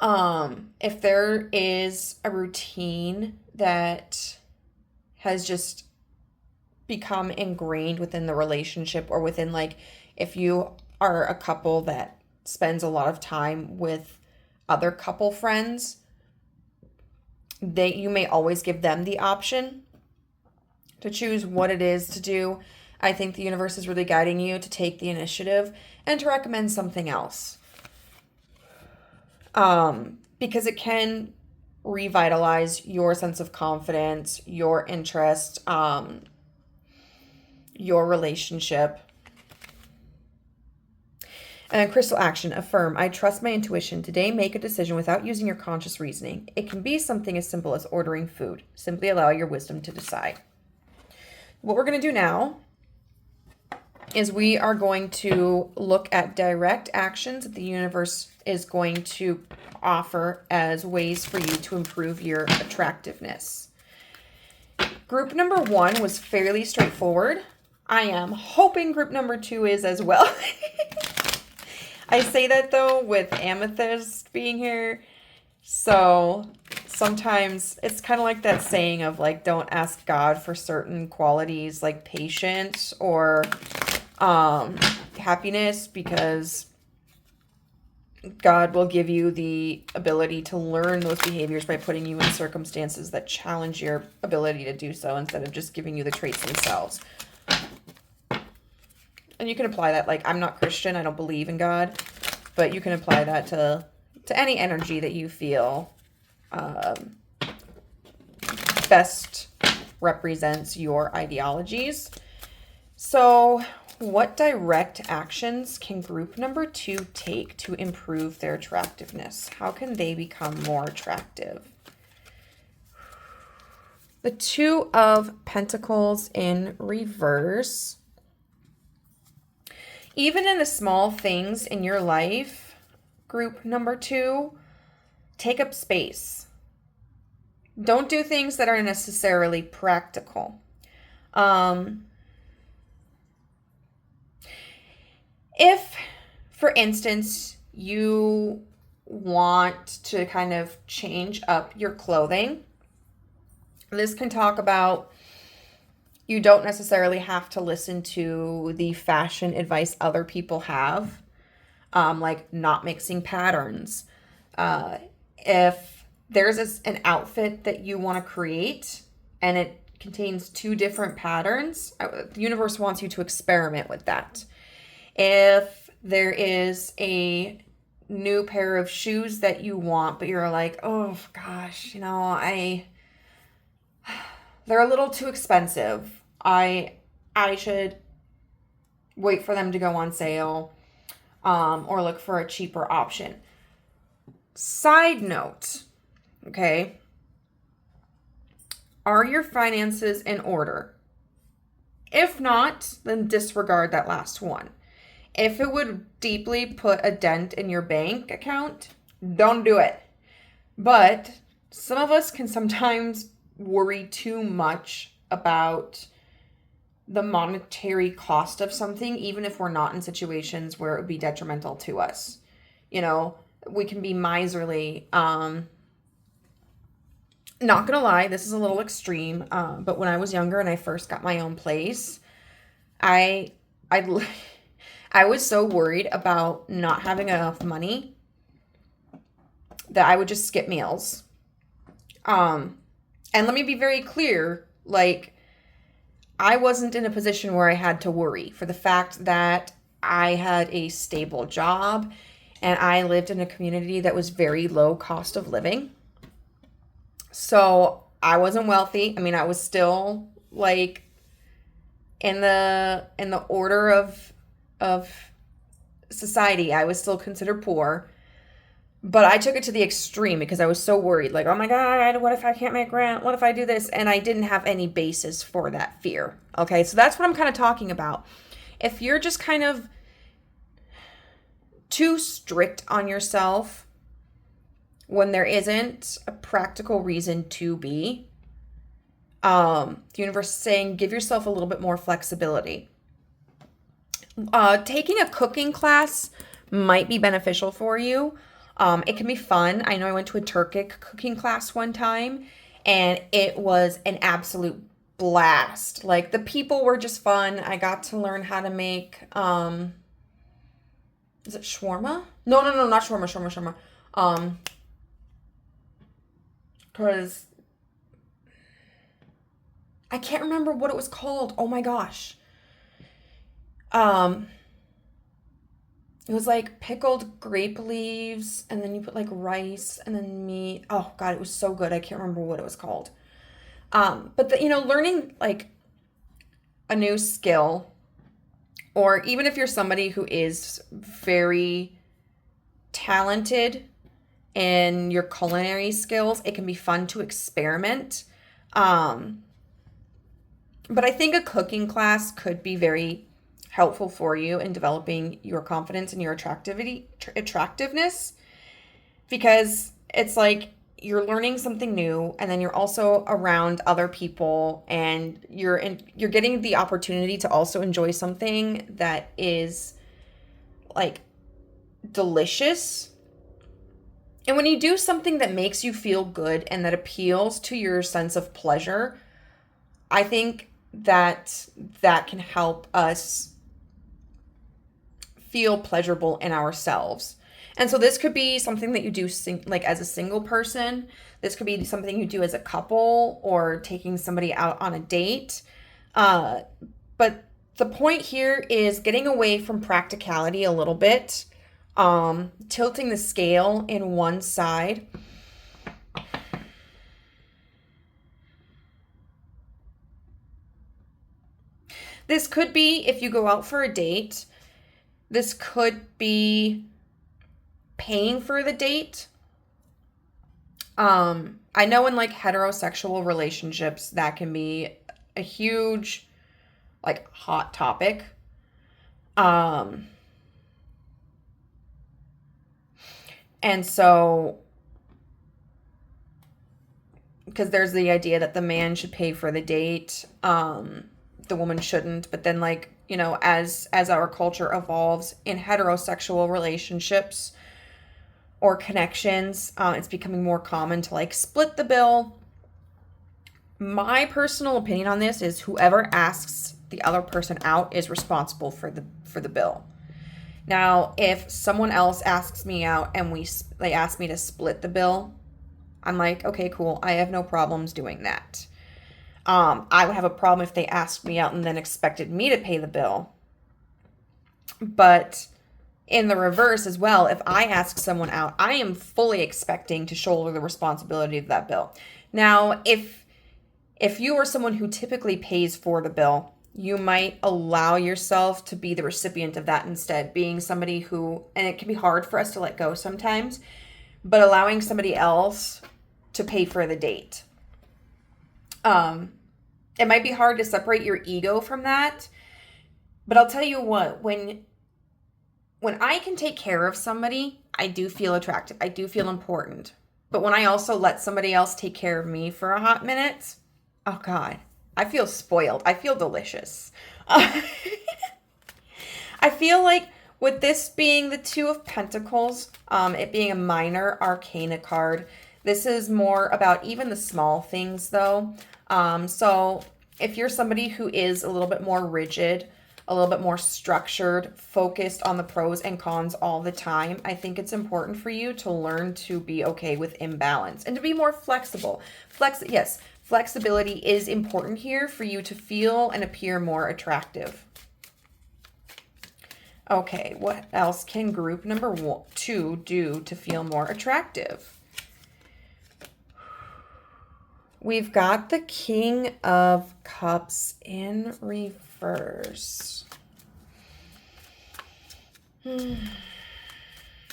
if there is a routine that has just become ingrained within the relationship, or within, like, if you are a couple that spends a lot of time with other couple friends, you may always give them the option to choose what it is to do. I think the universe is really guiding you to take the initiative and to recommend something else. Because it can revitalize your sense of confidence, your interest, your relationship. And crystal action, affirm, I trust my intuition. Today, make a decision without using your conscious reasoning. It can be something as simple as ordering food. Simply allow your wisdom to decide. What we're going to do now is we are going to look at direct actions that the universe is going to offer as ways for you to improve your attractiveness. Group number 1 was fairly straightforward. I am hoping group number 2 is as well. I say that though with Amethyst being here. So sometimes it's kind of like that saying of like, don't ask God for certain qualities like patience or happiness, because God will give you the ability to learn those behaviors by putting you in circumstances that challenge your ability to do so, instead of just giving you the traits themselves. And you can apply that, like, I'm not Christian, I don't believe in God, but you can apply that to any energy that you feel best represents your ideologies. So what direct actions can group number 2 take to improve their attractiveness? How can they become more attractive? The 2 of Pentacles in reverse. Even in the small things in your life, group number 2, take up space. Don't do things that are necessarily practical. If, for instance, you want to kind of change up your clothing, this can talk about you don't necessarily have to listen to the fashion advice other people have, like not mixing patterns. If there's an outfit that you want to create and it contains 2 different patterns, the universe wants you to experiment with that. If there is a new pair of shoes that you want, but you're like, oh gosh, they're a little too expensive. I should wait for them to go on sale, or look for a cheaper option. Side note, okay? Are your finances in order? If not, then disregard that last one. If it would deeply put a dent in your bank account, don't do it. But some of us can sometimes worry too much about the monetary cost of something, even if we're not in situations where it would be detrimental to us. We can be miserly. Not gonna lie, this is a little extreme, but when I was younger and I first got my own place, I was so worried about not having enough money that I would just skip meals. And let me be very clear, like, I wasn't in a position where I had to worry, for the fact that I had a stable job and I lived in a community that was very low cost of living. So I wasn't wealthy. I mean, I was still like in the order of society, I was still considered poor. But I took it to the extreme because I was so worried. Like, oh my God, what if I can't make rent? What if I do this? And I didn't have any basis for that fear. Okay, so that's what I'm kind of talking about. If you're just kind of too strict on yourself when there isn't a practical reason to be, the universe is saying give yourself a little bit more flexibility. Taking a cooking class might be beneficial for you. It can be fun. I know I went to a Turkic cooking class one time, and it was an absolute blast. Like, the people were just fun. I got to learn how to make, is it shawarma? No, not shawarma. Because I can't remember what it was called. Oh my gosh. It was like pickled grape leaves, and then you put like rice and then meat. Oh God, it was so good. I can't remember what it was called. But learning like a new skill, or even if you're somebody who is very talented in your culinary skills, it can be fun to experiment. But I think a cooking class could be very helpful for you in developing your confidence and your attractiveness, because it's like you're learning something new, and then you're also around other people, and you're getting the opportunity to also enjoy something that is like delicious. And when you do something that makes you feel good and that appeals to your sense of pleasure, I think that can help us feel pleasurable in ourselves. And so this could be something that you do like as a single person. This could be something you do as a couple, or taking somebody out on a date. But the point here is getting away from practicality a little bit, tilting the scale in one side. This could be if you go out for a date. This could be paying for the date. I know in like heterosexual relationships, that can be a huge, like, hot topic. And so, because there's the idea that the man should pay for the date, the woman shouldn't. But then, like, as our culture evolves in heterosexual relationships or connections, it's becoming more common to like split the bill. My personal opinion on this is whoever asks the other person out is responsible for the bill. Now, if someone else asks me out and they ask me to split the bill, I'm like, okay, cool. I have no problems doing that. I would have a problem if they asked me out and then expected me to pay the bill. But in the reverse as well, if I ask someone out, I am fully expecting to shoulder the responsibility of that bill. Now, if you are someone who typically pays for the bill, you might allow yourself to be the recipient of that instead, being somebody who, and it can be hard for us to let go sometimes, but allowing somebody else to pay for the date. It might be hard to separate your ego from that, but I'll tell you what, when I can take care of somebody, I do feel attractive. I do feel important. But when I also let somebody else take care of me for a hot minute, oh God, I feel spoiled. I feel delicious. I feel like with this being the Two of Pentacles, it being a minor arcana card, this is more about even the small things though. So if you're somebody who is a little bit more rigid, a little bit more structured, focused on the pros and cons all the time, I think it's important for you to learn to be okay with imbalance and to be more flexible. Yes, flexibility is important here for you to feel and appear more attractive. Okay, what else can group number 2 do to feel more attractive? We've got the King of Cups in reverse.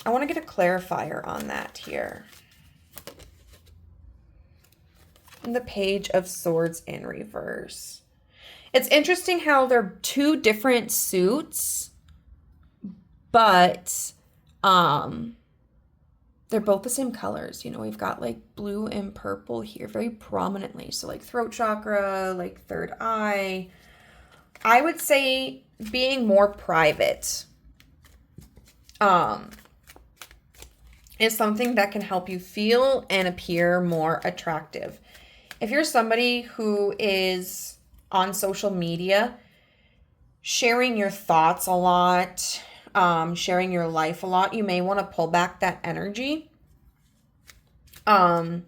I want to get a clarifier on that here. The Page of Swords in reverse. It's interesting how they're two different suits, but they're both the same colors. You know, we've got like blue and purple here very prominently. So like throat chakra, like third eye. I would say being more private is something that can help you feel and appear more attractive. If you're somebody who is on social media, sharing your thoughts a lot, sharing your life a lot, you may want to pull back that energy. And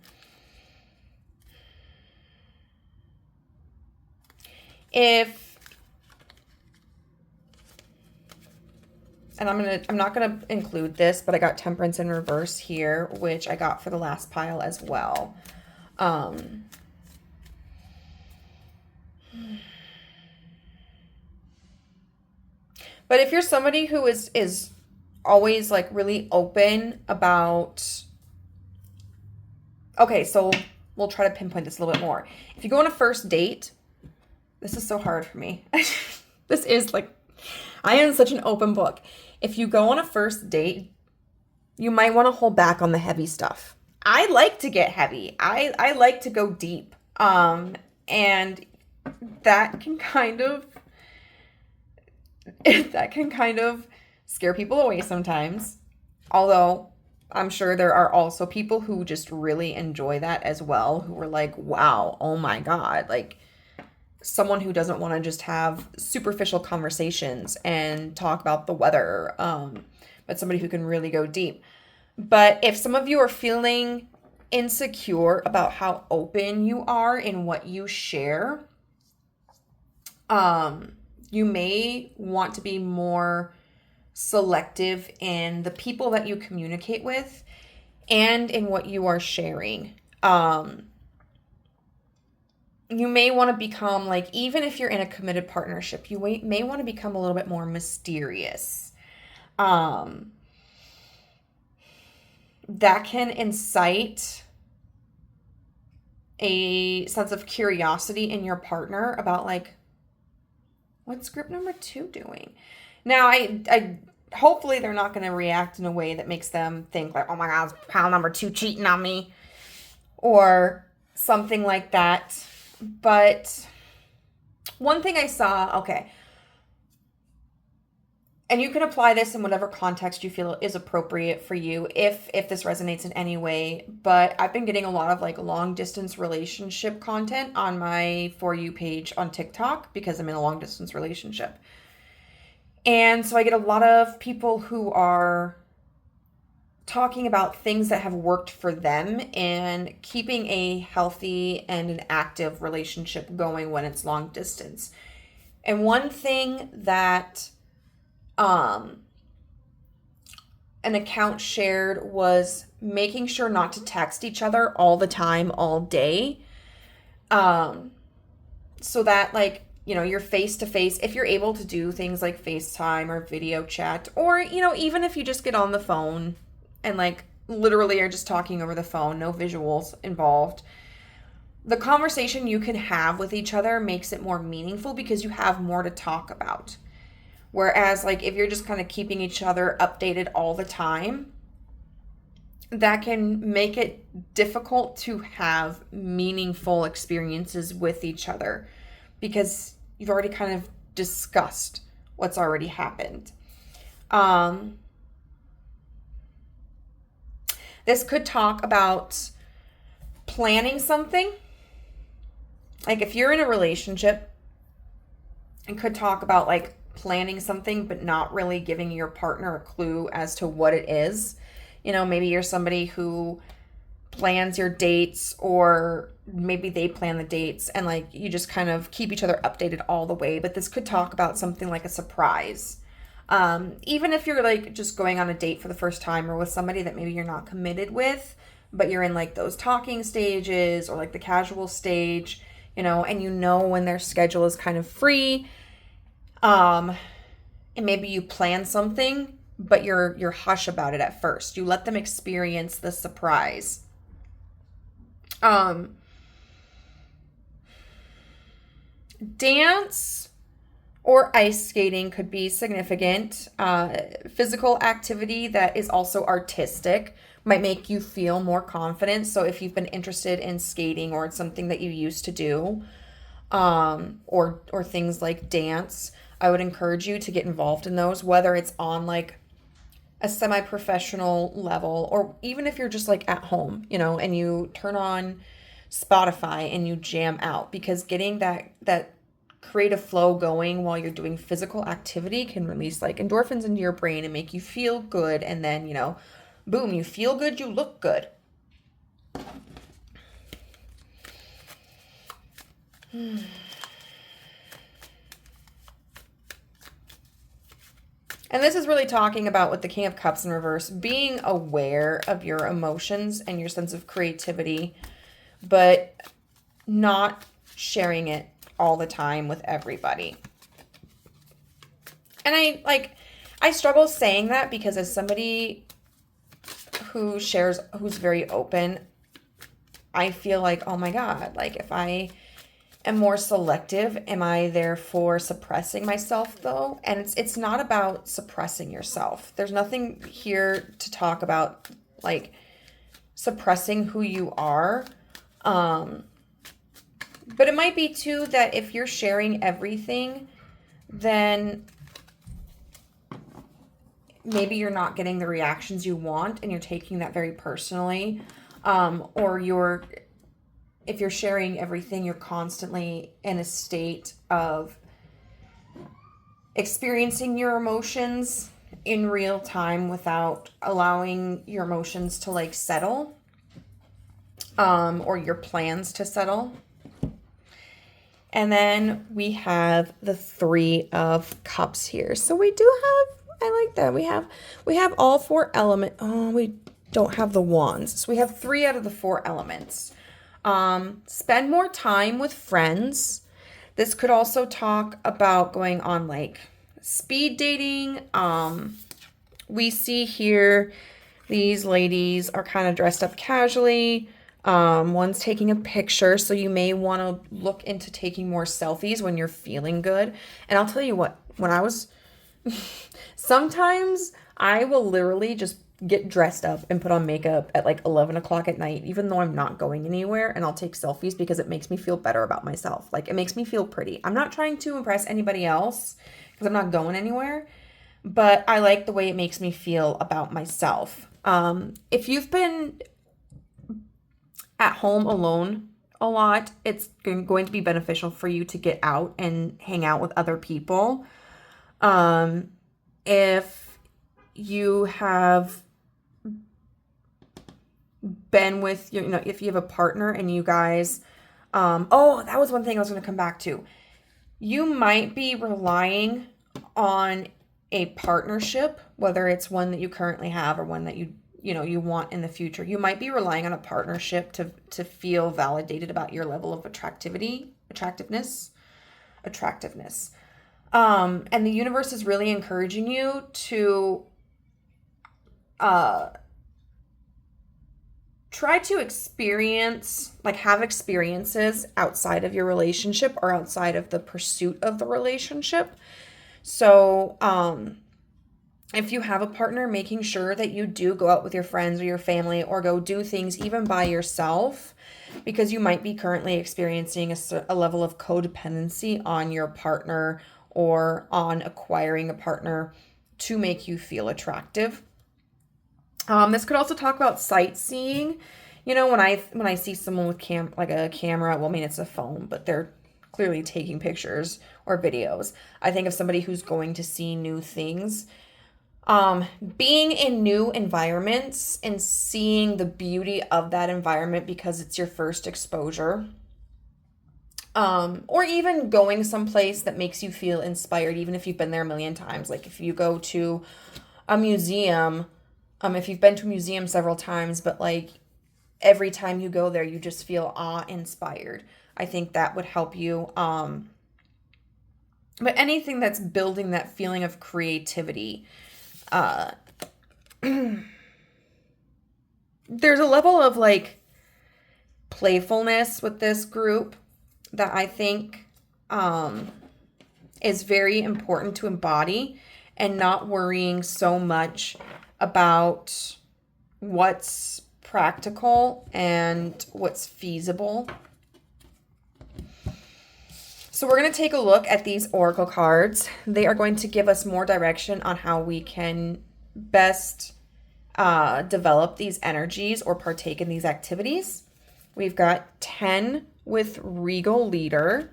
I'm not gonna include this, but I got Temperance in reverse here, which I got for the last pile as well. But if you're somebody who is always like really open about, okay, so we'll try to pinpoint this a little bit more. If you go on a first date, this is so hard for me. This is like, I am such an open book. If you go on a first date, you might want to hold back on the heavy stuff. I like to get heavy. I like to go deep. And that can kind of scare people away sometimes. Although I'm sure there are also people who just really enjoy that as well, who are like, wow, oh my God, like someone who doesn't want to just have superficial conversations and talk about the weather, but somebody who can really go deep. But if some of you are feeling insecure about how open you are in what you share, you may want to be more selective in the people that you communicate with and in what you are sharing. You may want to become, like, even if you're in a committed partnership, you may want to become a little bit more mysterious. That can incite a sense of curiosity in your partner about, like, what's group number 2 doing? Now, I hopefully they're not going to react in a way that makes them think like, oh my God, pile number 2 cheating on me or something like that. But one thing I saw, okay, and you can apply this in whatever context you feel is appropriate for you if this resonates in any way, but I've been getting a lot of like long distance relationship content on my For You page on TikTok because I'm in a long distance relationship. And so I get a lot of people who are talking about things that have worked for them and keeping a healthy and an active relationship going when it's long distance. And one thing that an account shared was making sure not to text each other all the time, all day. So that, like, you know, you're face to face, if you're able to do things like FaceTime or video chat, or, you know, even if you just get on the phone and like literally are just talking over the phone, no visuals involved, the conversation you can have with each other makes it more meaningful because you have more to talk about. Whereas, like, if you're just kind of keeping each other updated all the time, that can make it difficult to have meaningful experiences with each other because you've already kind of discussed what's already happened. This could talk about planning something. Like if you're in a relationship, it could talk about like planning something, but not really giving your partner a clue as to what it is. You know, maybe you're somebody who plans your dates, or maybe they plan the dates, and like you just kind of keep each other updated all the way. But this could talk about something like a surprise. Even if you're like just going on a date for the first time or with somebody that maybe you're not committed with, but you're in like those talking stages or like the casual stage, you know, and you know when their schedule is kind of free. And maybe you plan something but you're hush about it at first. You let them experience the surprise. Dance or ice skating could be significant. Physical activity that is also artistic might make you feel more confident. So if you've been interested in skating, or it's something that you used to do, or things like dance, I would encourage you to get involved in those, whether it's on like a semi-professional level, or even if you're just like at home, and you turn on Spotify and you jam out, because getting that creative flow going while you're doing physical activity can release like endorphins into your brain and make you feel good, and then boom, you feel good, you look good. And this is really talking about, with the King of Cups in reverse, being aware of your emotions and your sense of creativity, but not sharing it all the time with everybody. And I struggle saying that, because as somebody who's very open, I feel like, oh my God, like if I am more selective, am I therefore suppressing myself though? And it's not about suppressing yourself. There's nothing here to talk about like suppressing who you are. But it might be too that if you're sharing everything, then maybe you're not getting the reactions you want and you're taking that very personally. Or if you're sharing everything, you're constantly in a state of experiencing your emotions in real time without allowing your emotions to like settle, or your plans to settle. And then we have the Three of Cups here. So we do have, I like that. We have all four elements. Oh, we don't have the wands. So we have 3 out of the 4 elements. Spend more time with friends. This could also talk about going on like speed dating. We see here these ladies are kind of dressed up casually. One's taking a picture, so you may want to look into taking more selfies when you're feeling good. And I'll tell you what, when I was, sometimes I will literally just get dressed up and put on makeup at like 11 o'clock at night, even though I'm not going anywhere, and I'll take selfies because it makes me feel better about myself. Like, it makes me feel pretty. I'm not trying to impress anybody else because I'm not going anywhere, but I like the way it makes me feel about myself. If you've been at home alone a lot, it's going to be beneficial for you to get out and hang out with other people. If you have been with, if you have a partner and you guys, that was one thing I was going to come back to. You might be relying on a partnership, whether it's one that you currently have or one that you want in the future. You might be relying on a partnership to feel validated about your level of attractiveness. And the universe is really encouraging you to try to have experiences outside of your relationship or outside of the pursuit of the relationship. So, if you have a partner, making sure that you do go out with your friends or your family, or go do things even by yourself, because you might be currently experiencing a level of codependency on your partner or on acquiring a partner to make you feel attractive. This could also talk about sightseeing. When I see someone with a camera, well, I mean, it's a phone, but they're clearly taking pictures or videos. I think of somebody who's going to see new things. Being in new environments and seeing the beauty of that environment because it's your first exposure. Or even going someplace that makes you feel inspired, even if you've been there a million times. Like if you go to a museum, if you've been to a museum several times, but like every time you go there, you just feel awe-inspired. I think that would help you. But anything that's building that feeling of creativity. uh, there's a level of like playfulness with this group that I think is very important to embody, and not worrying so much about what's practical and what's feasible. So we're going to take a look at these oracle cards. They are going to give us more direction on how we can best develop these energies or partake in these activities. We've got 10 with Regal Leader.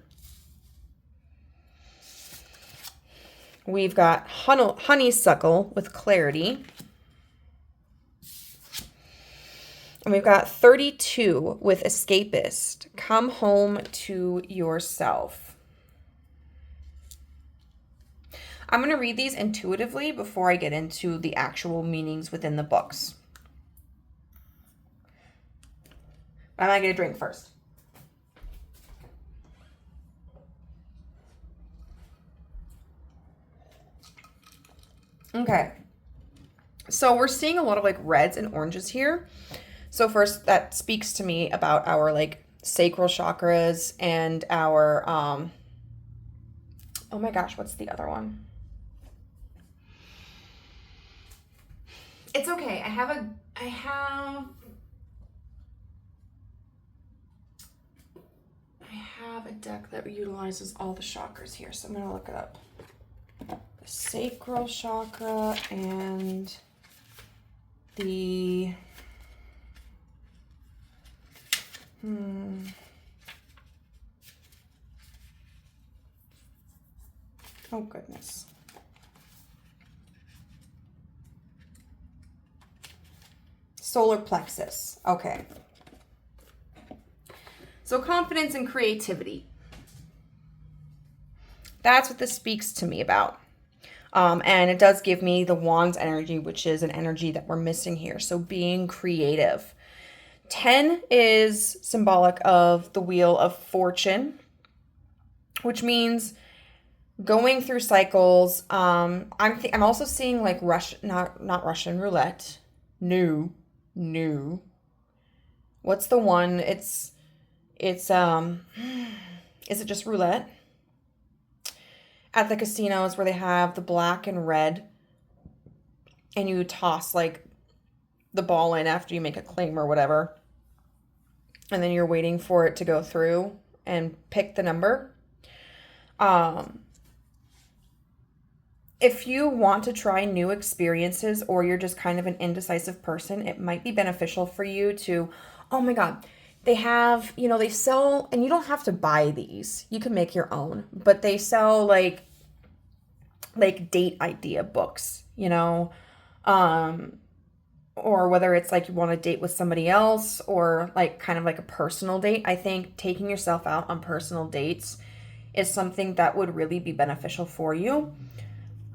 We've got Honeysuckle with Clarity. And we've got 32 with Escapist. Come home to yourself. I'm going to read these intuitively before I get into the actual meanings within the books. I'm going to get a drink first. Okay. So we're seeing a lot of like reds and oranges here. So first, that speaks to me about our like sacral chakras and our, oh my gosh, what's the other one? It's okay. I have a deck that utilizes all the chakras here, so I'm going to look it up. The sacral chakra and the oh goodness. Solar plexus. Okay. So confidence and creativity. That's what this speaks to me about. And it does give me the Wands energy, which is an energy that we're missing here. So being creative. 10 is symbolic of the Wheel of Fortune, which means going through cycles. I'm also seeing like not Russian roulette. No. What's the one? It's is it just roulette? At the casinos where they have the black and red, and you toss like the ball in after you make a claim or whatever, and then you're waiting for it to go through and pick the number. If you want to try new experiences, or you're just kind of an indecisive person, it might be beneficial for you to, oh my God, they have, they sell, and you don't have to buy these. You can make your own, but they sell like date idea books, or whether it's like you want to date with somebody else, or like kind of like a personal date. I think taking yourself out on personal dates is something that would really be beneficial for you.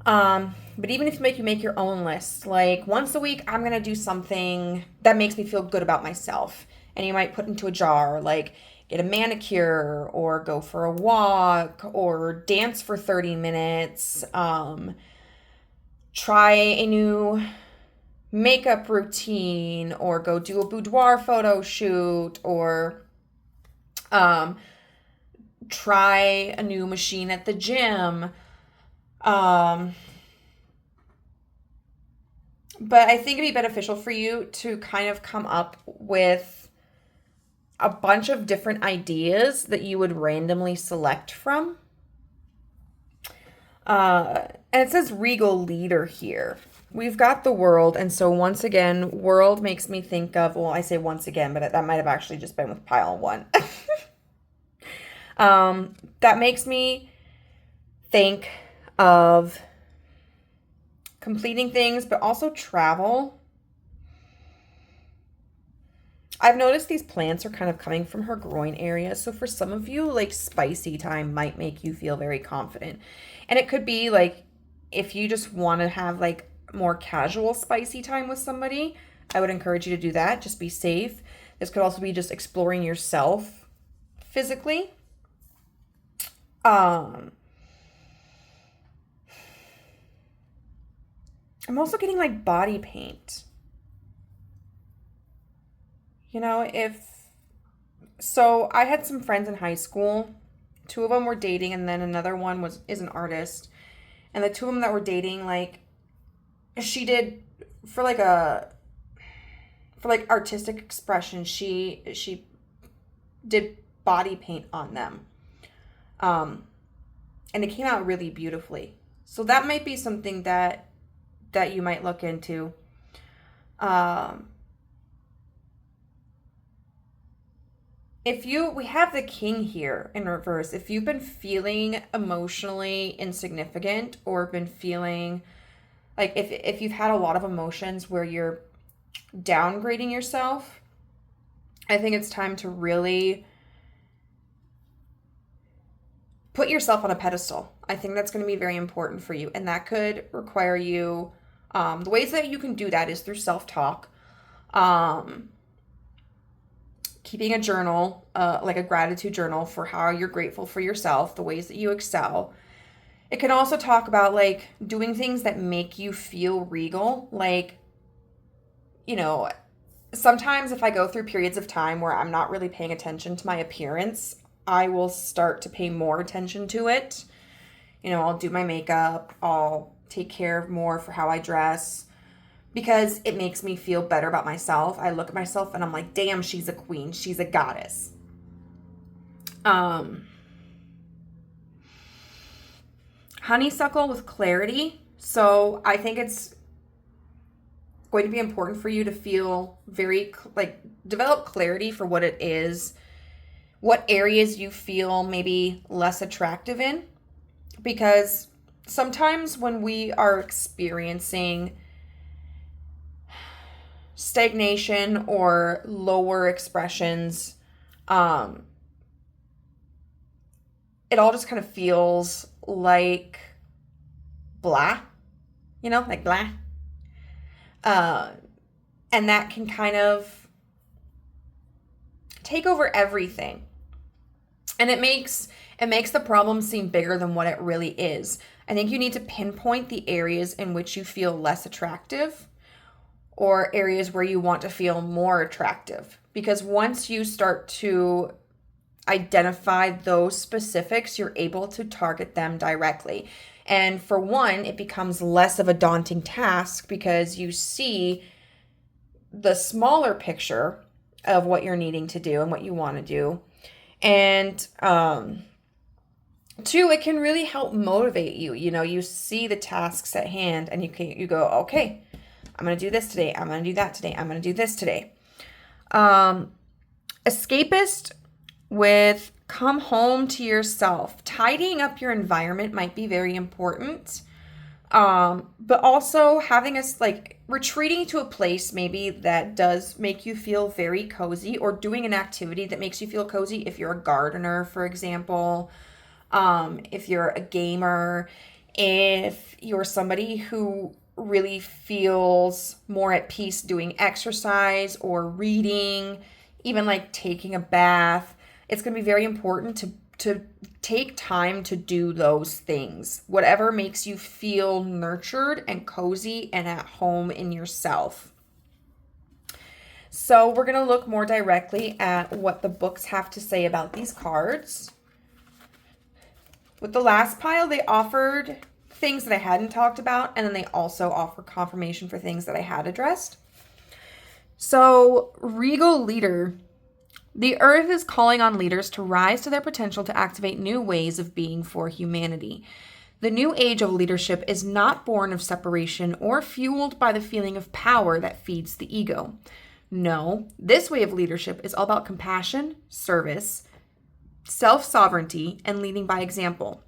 But even if you make your own list, like once a week, I'm going to do something that makes me feel good about myself. And you might put into a jar, like get a manicure, or go for a walk, or dance for 30 minutes, try a new makeup routine, or go do a boudoir photo shoot, or try a new machine at the gym. But I think it'd be beneficial for you to kind of come up with a bunch of different ideas that you would randomly select from. And it says Regal Leader here. We've got the World, and so once again, World makes me think of, well, I say once again, but that might have actually just been with pile one. That makes me think of completing things, but also travel. I've noticed these plants are kind of coming from her groin area. So for some of you, like spicy time might make you feel very confident. And it could be like, if you just want to have like more casual spicy time with somebody, I would encourage you to do that. Just be safe. This could also be just exploring yourself physically. I'm also getting like body paint. So I had some friends in high school. Two of them were dating, and then another one is an artist. And the two of them that were dating, like, she did for like artistic expression, she did body paint on them. And it came out really beautifully. So that might be something that you might look into. We have the King here in reverse. If you've been feeling emotionally insignificant, or been feeling like if you've had a lot of emotions where you're downgrading yourself, I think it's time to really put yourself on a pedestal. I think that's going to be very important for you. And that could require you, the ways that you can do that is through self-talk, keeping a journal, like a gratitude journal for how you're grateful for yourself, the ways that you excel. It can also talk about like doing things that make you feel regal. Like, sometimes if I go through periods of time where I'm not really paying attention to my appearance, I will start to pay more attention to it. I'll do my makeup, I'll take care more for how I dress, because it makes me feel better about myself. I look at myself and I'm like, damn, she's a queen, she's a goddess. Honeysuckle with clarity. So I think it's going to be important for you to feel develop clarity for what it is, what areas you feel maybe less attractive in. Because sometimes when we are experiencing stagnation or lower expressions, it all just kind of feels like blah, like blah. And that can kind of take over everything. And it makes the problem seem bigger than what it really is. I think you need to pinpoint the areas in which you feel less attractive, or areas where you want to feel more attractive. Because once you start to identify those specifics, you're able to target them directly. And for one, it becomes less of a daunting task because you see the smaller picture of what you're needing to do and what you want to do. And two, it can really help motivate you. You see the tasks at hand and you go, okay, I'm going to do this today. I'm going to do that today. I'm going to do this today. Escapist with come home to yourself. Tidying up your environment might be very important. But also having us retreating to a place maybe that does make you feel very cozy, or doing an activity that makes you feel cozy. If you're a gardener, for example, if you're a gamer, if you're somebody who really feels more at peace doing exercise or reading, even like taking a bath, it's going to be very important to take time to do those things. Whatever makes you feel nurtured and cozy and at home in yourself. So we're going to look more directly at what the books have to say about these cards. With the last pile, they offered things that I hadn't talked about, and then they also offer confirmation for things that I had addressed. So, Regal Leader. The earth is calling on leaders to rise to their potential to activate new ways of being for humanity. The new age of leadership is not born of separation or fueled by the feeling of power that feeds the ego. No, this way of leadership is all about compassion, service, self-sovereignty, and leading by example.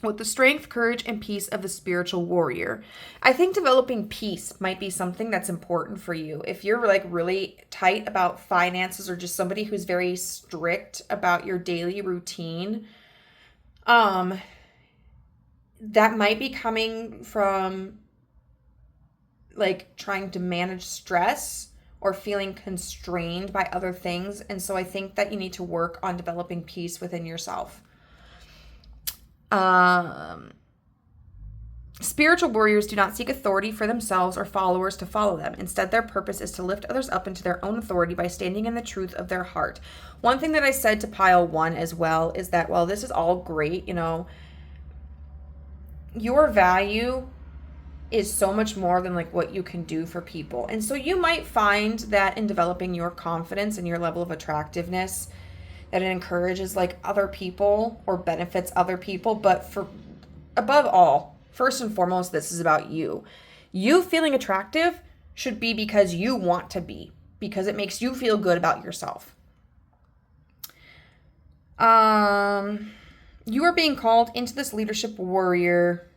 With the strength, courage, and peace of the spiritual warrior. I think developing peace might be something that's important for you. If you're really tight about finances, or just somebody who's very strict about your daily routine, that might be coming from trying to manage stress or feeling constrained by other things. And so I think that you need to work on developing peace within yourself. Spiritual warriors do not seek authority for themselves or followers to follow them. Instead, their purpose is to lift others up into their own authority by standing in the truth of their heart. One thing that I said to pile 1 as well is that while this is all great, your value is so much more than like what you can do for people. And so you might find that in developing your confidence and your level of attractiveness, that it encourages like other people or benefits other people. But for above all, first and foremost, this is about you. You feeling attractive should be because you want to be, because it makes you feel good about yourself. You are being called into this leadership warrior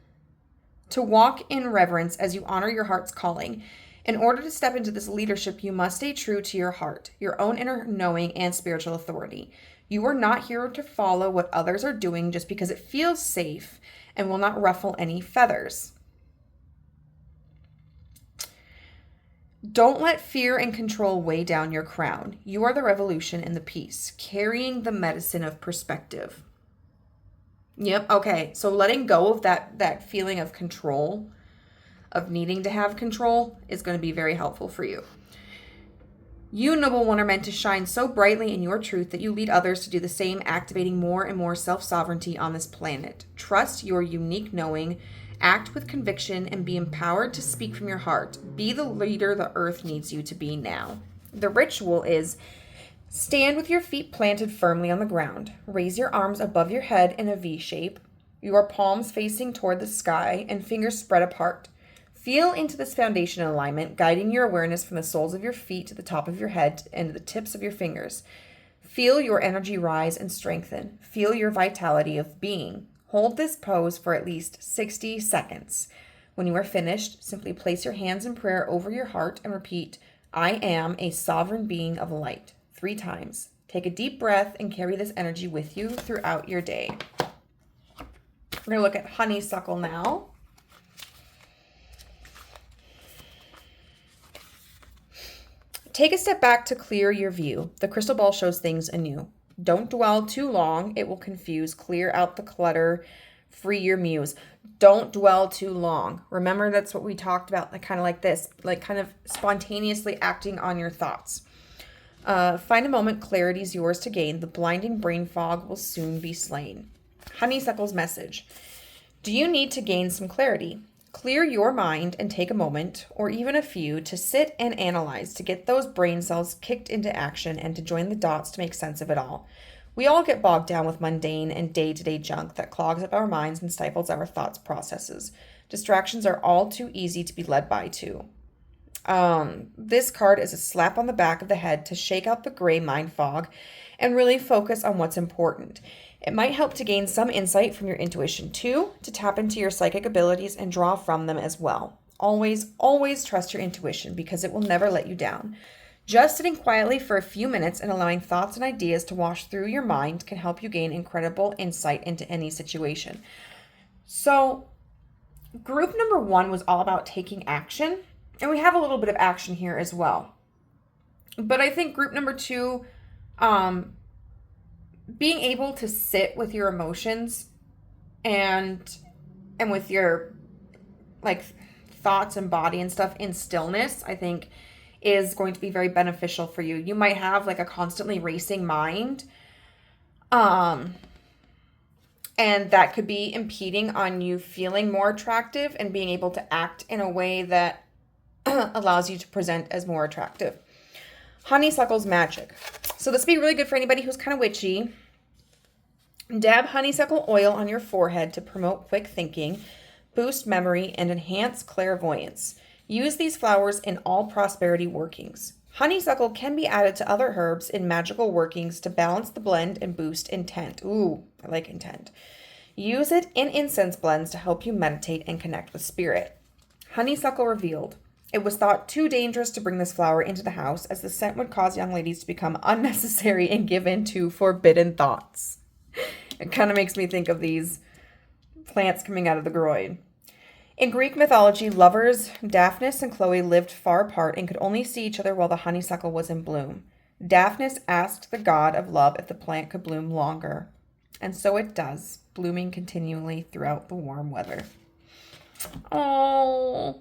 to walk in reverence as you honor your heart's calling. In order to step into this leadership, you must stay true to your heart, your own inner knowing, and spiritual authority. You are not here to follow what others are doing just because it feels safe and will not ruffle any feathers. Don't let fear and control weigh down your crown. You are the revolution and the peace, carrying the medicine of perspective. Yep, okay. So letting go of that feeling of control, of needing to have control, is going to be very helpful for you. You, noble one, are meant to shine so brightly in your truth that you lead others to do the same, activating more and more self-sovereignty on this planet. Trust your unique knowing, act with conviction, and be empowered to speak from your heart. Be the leader the earth needs you to be now. The ritual is: stand with your feet planted firmly on the ground. Raise your arms above your head in a V shape, your palms facing toward the sky and fingers spread apart. Feel into this foundation alignment, guiding your awareness from the soles of your feet to the top of your head and the tips of your fingers. Feel your energy rise and strengthen. Feel your vitality of being. Hold this pose for at least 60 seconds. When you are finished, simply place your hands in prayer over your heart and repeat, "I am a sovereign being of light," 3 times. Take a deep breath and carry this energy with you throughout your day. We're going to look at honeysuckle now. Take a step back to clear your view. The crystal ball shows things anew. Don't dwell too long. It will confuse. Clear out the clutter. Free your muse. Don't dwell too long. Remember, that's what we talked about, like kind of like this, like kind of spontaneously acting on your thoughts. Find a moment. Clarity is yours to gain. The blinding brain fog will soon be slain. Honeysuckle's message. Do you need to gain some clarity? Clear your mind and take a moment, or even a few, to sit and analyze, to get those brain cells kicked into action and to join the dots to make sense of it all. We all get bogged down with mundane and day-to-day junk that clogs up our minds and stifles our thoughts processes. Distractions are all too easy to be led by too. This card is a slap on the back of the head to shake out the gray mind fog and really focus on what's important. It might help to gain some insight from your intuition too, to tap into your psychic abilities and draw from them as well. Always, always trust your intuition because it will never let you down. Just sitting quietly for a few minutes and allowing thoughts and ideas to wash through your mind can help you gain incredible insight into any situation. So, group number 1 was all about taking action, and we have a little bit of action here as well. But I think group number 2, being able to sit with your emotions and with your like thoughts and body and stuff in stillness, I think is going to be very beneficial for you. You might have like a constantly racing mind, and that could be impeding on you feeling more attractive and being able to act in a way that allows you to present as more attractive. Honeysuckle's magic. So this would be really good for anybody who's kind of witchy. Dab honeysuckle oil on your forehead to promote quick thinking, boost memory, and enhance clairvoyance. Use these flowers in all prosperity workings. Honeysuckle can be added to other herbs in magical workings to balance the blend and boost intent. Ooh, I like intent. Use it in incense blends to help you meditate and connect with spirit. Honeysuckle revealed. It was thought too dangerous to bring this flower into the house, as the scent would cause young ladies to become unnecessary and give in to forbidden thoughts. It kind of makes me think of these plants coming out of the groin. In Greek mythology, lovers Daphnis and Chloe lived far apart and could only see each other while the honeysuckle was in bloom. Daphnis asked the god of love if the plant could bloom longer, and so it does, blooming continually throughout the warm weather. Oh,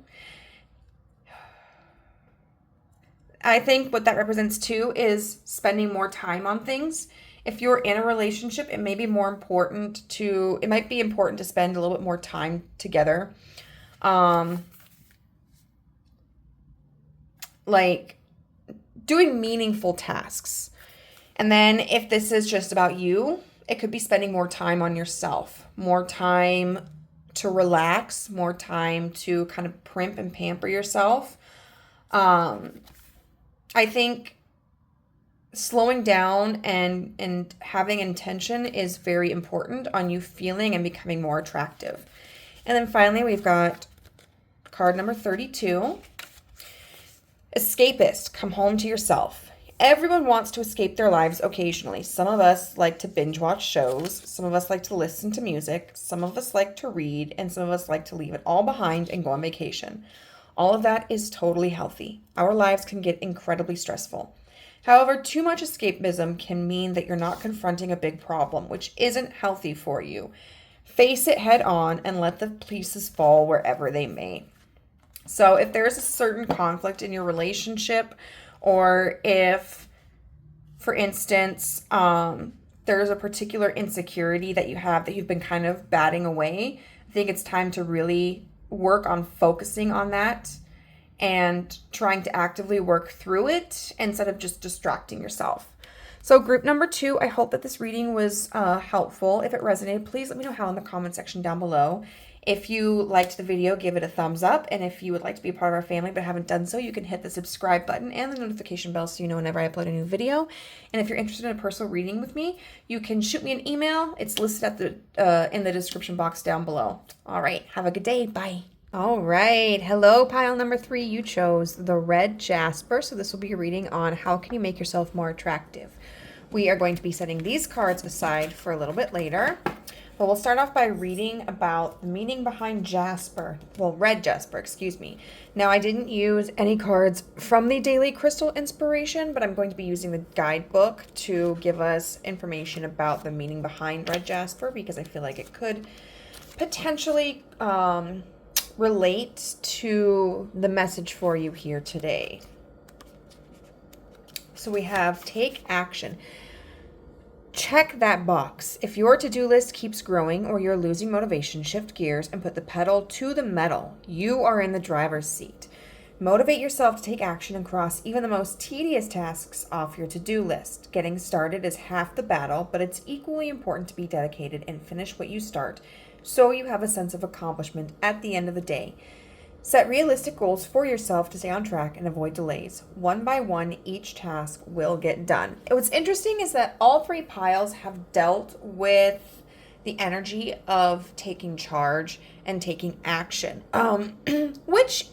I think what that represents too is spending more time on things. If you're in a relationship, it may be it might be important to spend a little bit more time together. Um, like doing meaningful tasks. And then if this is just about you, it could be spending more time on yourself, more time to relax, more time to kind of primp and pamper yourself. I think slowing down and having intention is very important on you feeling and becoming more attractive. And then finally, we've got card number 32. Escapist, come home to yourself. Everyone wants to escape their lives occasionally. Some of us like to binge watch shows. Some of us like to listen to music. Some of us like to read. And some of us like to leave it all behind and go on vacation. All of that is totally healthy. Our lives can get incredibly stressful. However, too much escapism can mean that you're not confronting a big problem, which isn't healthy for you. Face it head on and let the pieces fall wherever they may. So if there's a certain conflict in your relationship, or if, for instance, there's a particular insecurity that you have that you've been kind of batting away, I think it's time to really work on focusing on that and trying to actively work through it instead of just distracting yourself. So group number 2, I hope that this reading was helpful. If it resonated, please let me know how in the comment section down below. If you liked the video, give it a thumbs up. And if you would like to be a part of our family but haven't done so, you can hit the subscribe button and the notification bell so you know whenever I upload a new video. And if you're interested in a personal reading with me, you can shoot me an email. It's listed at in the description box down below. All right, have a good day. Bye. All right. Hello, pile number 3. You chose the red jasper. So this will be a reading on how can you make yourself more attractive. We are going to be setting these cards aside for a little bit later. But we'll start off by reading about the meaning behind jasper. Well, red jasper, excuse me. Now, I didn't use any cards from the Daily Crystal Inspiration, but I'm going to be using the guidebook to give us information about the meaning behind red jasper because I feel like it could potentially relate to the message for you here today. So we have take action. Check that box. If your to-do list keeps growing or you're losing motivation, shift gears and put the pedal to the metal. You are in the driver's seat. Motivate yourself to take action and cross even the most tedious tasks off your to-do list. Getting started is half the battle, but it's equally important to be dedicated and finish what you start so you have a sense of accomplishment at the end of the day. Set realistic goals for yourself to stay on track and avoid delays. One by one, each task will get done. What's interesting is that all 3 piles have dealt with the energy of taking charge and taking action. Which,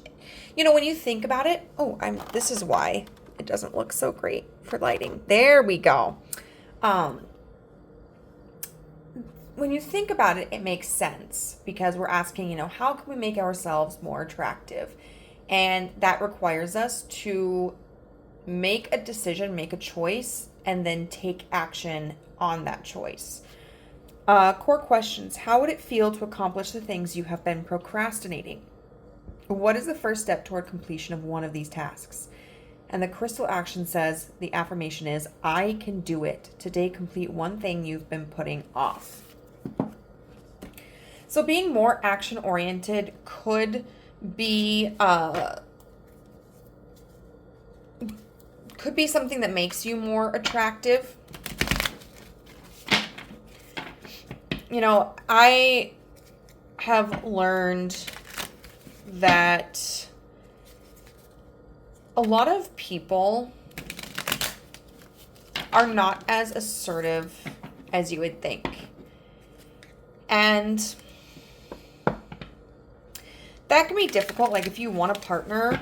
when you think about it, this is why it doesn't look so great for lighting. There we go. When you think about it, it makes sense because we're asking, how can we make ourselves more attractive? And that requires us to make a decision, make a choice, and then take action on that choice. Core questions. How would it feel to accomplish the things you have been procrastinating? What is the first step toward completion of one of these tasks? And the crystal action says, the affirmation is, I can do it. Today, complete one thing you've been putting off. So being more action-oriented could be something that makes you more attractive. I have learned that a lot of people are not as assertive as you would think. And that can be difficult. Like if you want a partner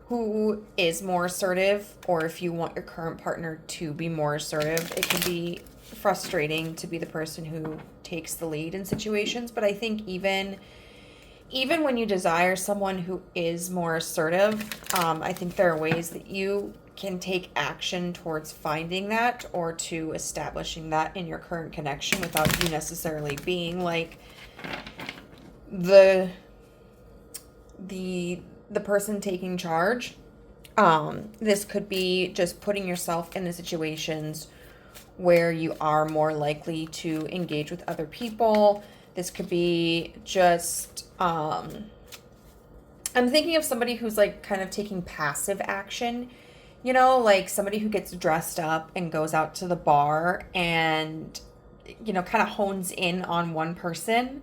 who is more assertive, or if you want your current partner to be more assertive, it can be frustrating to be the person who takes the lead in situations. But I think even when you desire someone who is more assertive, I think there are ways that you can take action towards finding that or to establishing that in your current connection without you necessarily being like the the person taking charge. This could be just putting yourself in the situations where you are more likely to engage with other people. This could be just, I'm thinking of somebody who's like kind of taking passive action, you know, like somebody who gets dressed up and goes out to the bar and, you know, kind of hones in on one person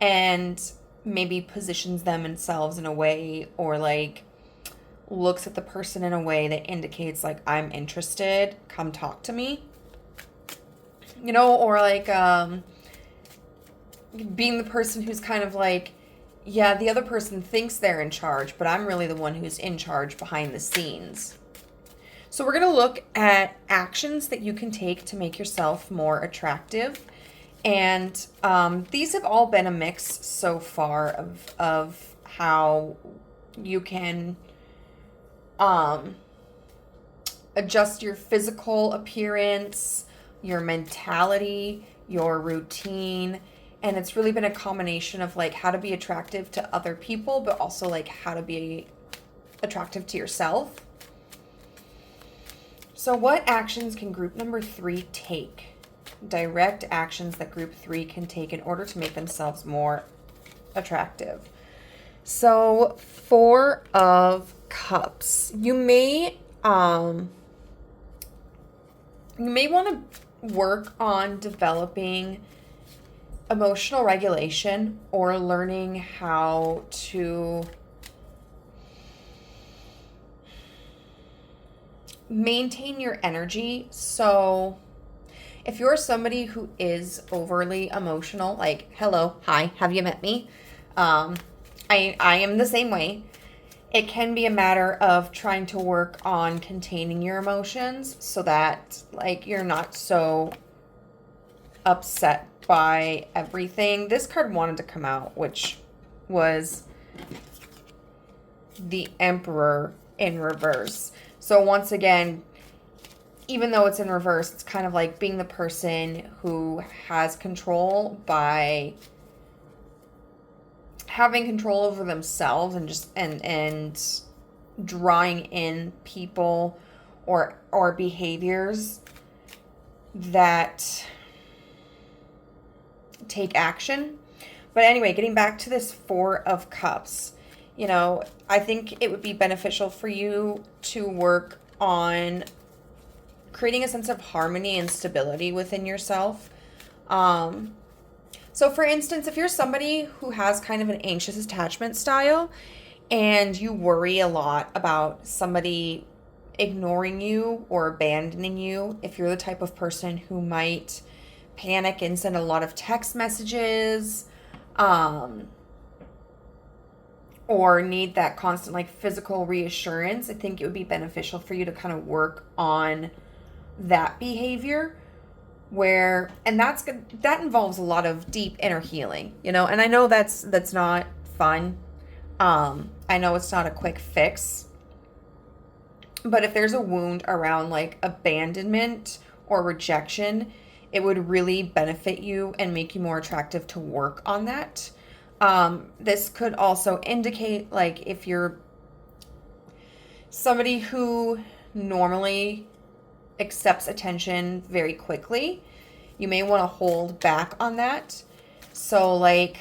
and maybe positions themselves in a way, or like looks at the person in a way that indicates like, I'm interested, come talk to me, you know, or like being the person who's kind of like, yeah, the other person thinks they're in charge, but I'm really the one who's in charge behind the scenes. So we're going to look at actions that you can take to make yourself more attractive. And these have all been a mix so far of how you can adjust your physical appearance, your mentality, your routine. And it's really been a combination of like how to be attractive to other people, but also like how to be attractive to yourself. So what actions can group number 3 take? Direct actions that group 3 can take in order to make themselves more attractive. So 4 of Cups. You may want to work on developing emotional regulation or learning how to maintain your energy. So if you're somebody who is overly emotional, like, hello, hi, have you met me? I am the same way. It can be a matter of trying to work on containing your emotions so that like you're not so upset by everything. This card wanted to come out, which was the Emperor in reverse. So once again, even though it's in reverse, it's kind of like being the person who has control by having control over themselves and just and drawing in people or behaviors that take action. But anyway, getting back to this 4 of Cups, you know, I think it would be beneficial for you to work on creating a sense of harmony and stability within yourself. So for instance, if you're somebody who has kind of an anxious attachment style and you worry a lot about somebody ignoring you or abandoning you, if you're the type of person who might panic and send a lot of text messages, or need that constant like physical reassurance, I think it would be beneficial for you to kind of work on that behavior and that involves a lot of deep inner healing, you know, and I know that's not fun. I know it's not a quick fix, but if there's a wound around like abandonment or rejection, it would really benefit you and make you more attractive to work on that. This could also indicate like if you're somebody who normally accepts attention very quickly, you may want to hold back on that. So like,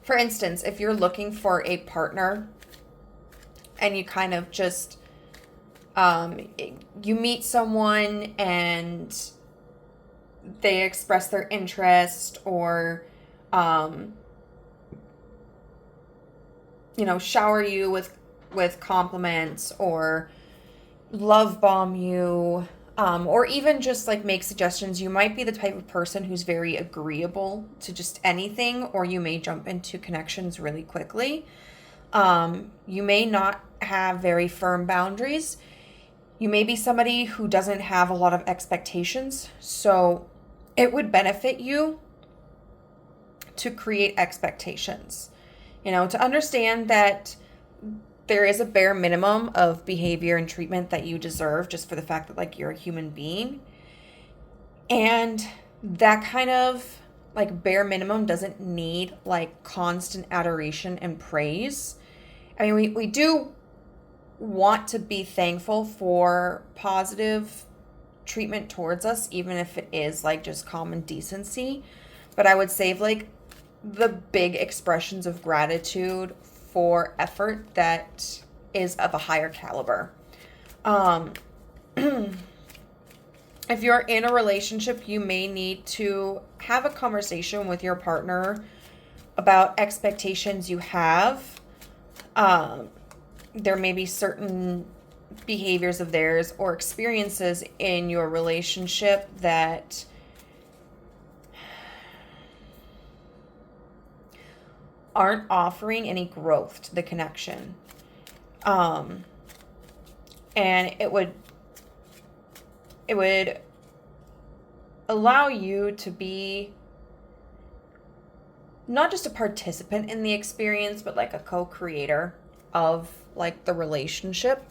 for instance, if you're looking for a partner and you kind of just, you meet someone and they express their interest or, you know, shower you with compliments or love bomb you, or even just like make suggestions. You might be the type of person who's very agreeable to just anything, or you may jump into connections really quickly. You may not have very firm boundaries. You may be somebody who doesn't have a lot of expectations. So it would benefit you to create expectations, you know, to understand that there is a bare minimum of behavior and treatment that you deserve just for the fact that like you're a human being. And that kind of like bare minimum doesn't need like constant adoration and praise. I mean, we do want to be thankful for positive treatment towards us, even if it is like just common decency. But I would save like the big expressions of gratitude for effort that is of a higher caliber. If you're in a relationship, you may need to have a conversation with your partner about expectations you have. There may be certain behaviors of theirs or experiences in your relationship that aren't offering any growth to the connection. And it would allow you to be not just a participant in the experience, but like a co-creator of like the relationship.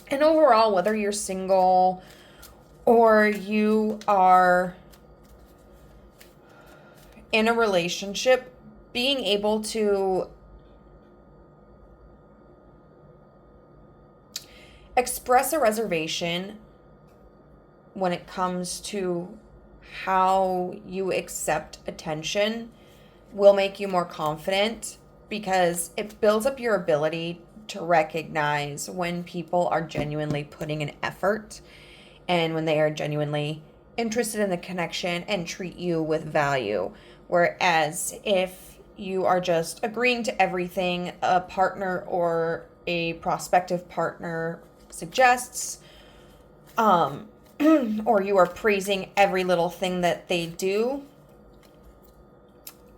And overall, whether you're single or you are in a relationship, being able to express a reservation when it comes to how you accept attention will make you more confident, because it builds up your ability to recognize when people are genuinely putting an effort and when they are genuinely interested in the connection and treat you with value. Whereas if you are just agreeing to everything a partner or a prospective partner suggests, or you are praising every little thing that they do,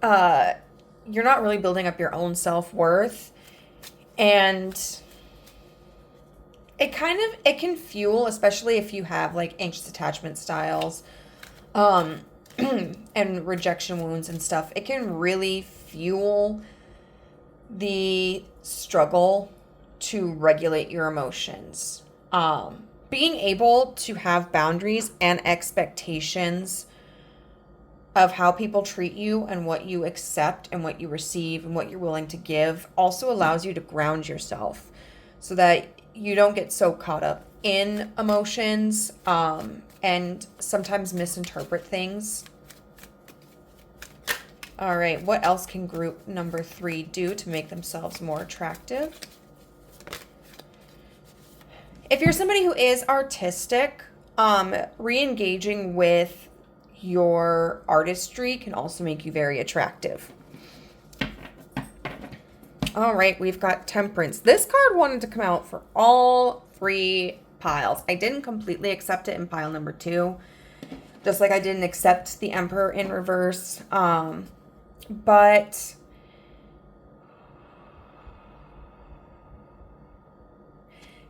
you're not really building up your own self-worth. And it can fuel, especially if you have like anxious attachment styles, and rejection wounds and stuff, it can really fuel the struggle to regulate your emotions. Being able to have boundaries and expectations of how people treat you and what you accept and what you receive and what you're willing to give also allows you to ground yourself so that you don't get so caught up in emotions, and sometimes misinterpret things. All right, what else can group number 3 do to make themselves more attractive? If you're somebody who is artistic, re-engaging with your artistry can also make you very attractive. All right, we've got Temperance. This card wanted to come out for all 3 piles. I didn't completely accept it in pile number 2, just like I didn't accept the Emperor in reverse. But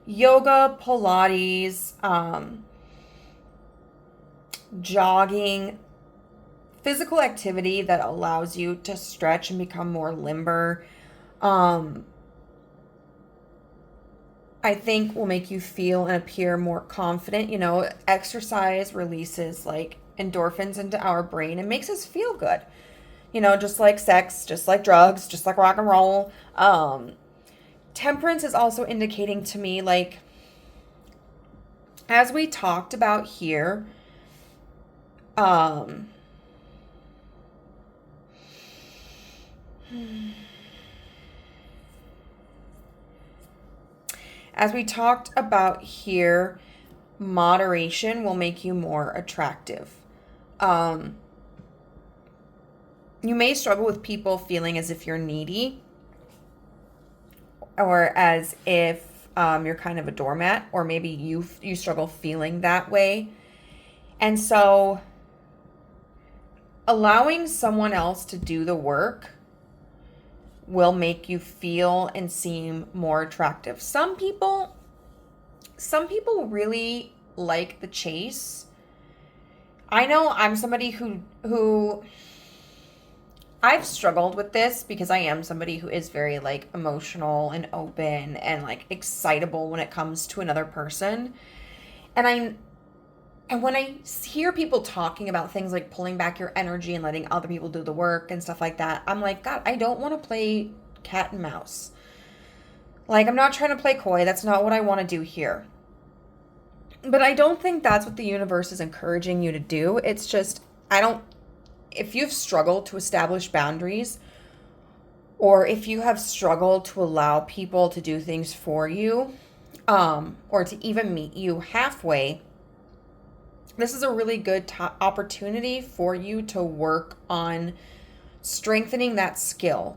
yoga, Pilates, jogging, physical activity that allows you to stretch and become more limber, I think will make you feel and appear more confident. You know, exercise releases like endorphins into our brain and makes us feel good. You know, just like sex, just like drugs, just like rock and roll. Temperance is also indicating to me, like, as we talked about here, as we talked about here, moderation will make you more attractive. You may struggle with people feeling as if you're needy, or as if you're kind of a doormat, or maybe you struggle feeling that way. And so allowing someone else to do the work will make you feel and seem more attractive. Some people really like the chase. I know I'm somebody who I've struggled with this because I am somebody who is very like emotional and open and like excitable when it comes to another person. And And when I hear people talking about things like pulling back your energy and letting other people do the work and stuff like that, I'm like, God, I don't want to play cat and mouse. Like, I'm not trying to play coy. That's not what I want to do here. But I don't think that's what the universe is encouraging you to do. It's just, if you've struggled to establish boundaries, or if you have struggled to allow people to do things for you, or to even meet you halfway, this is a really good opportunity for you to work on strengthening that skill.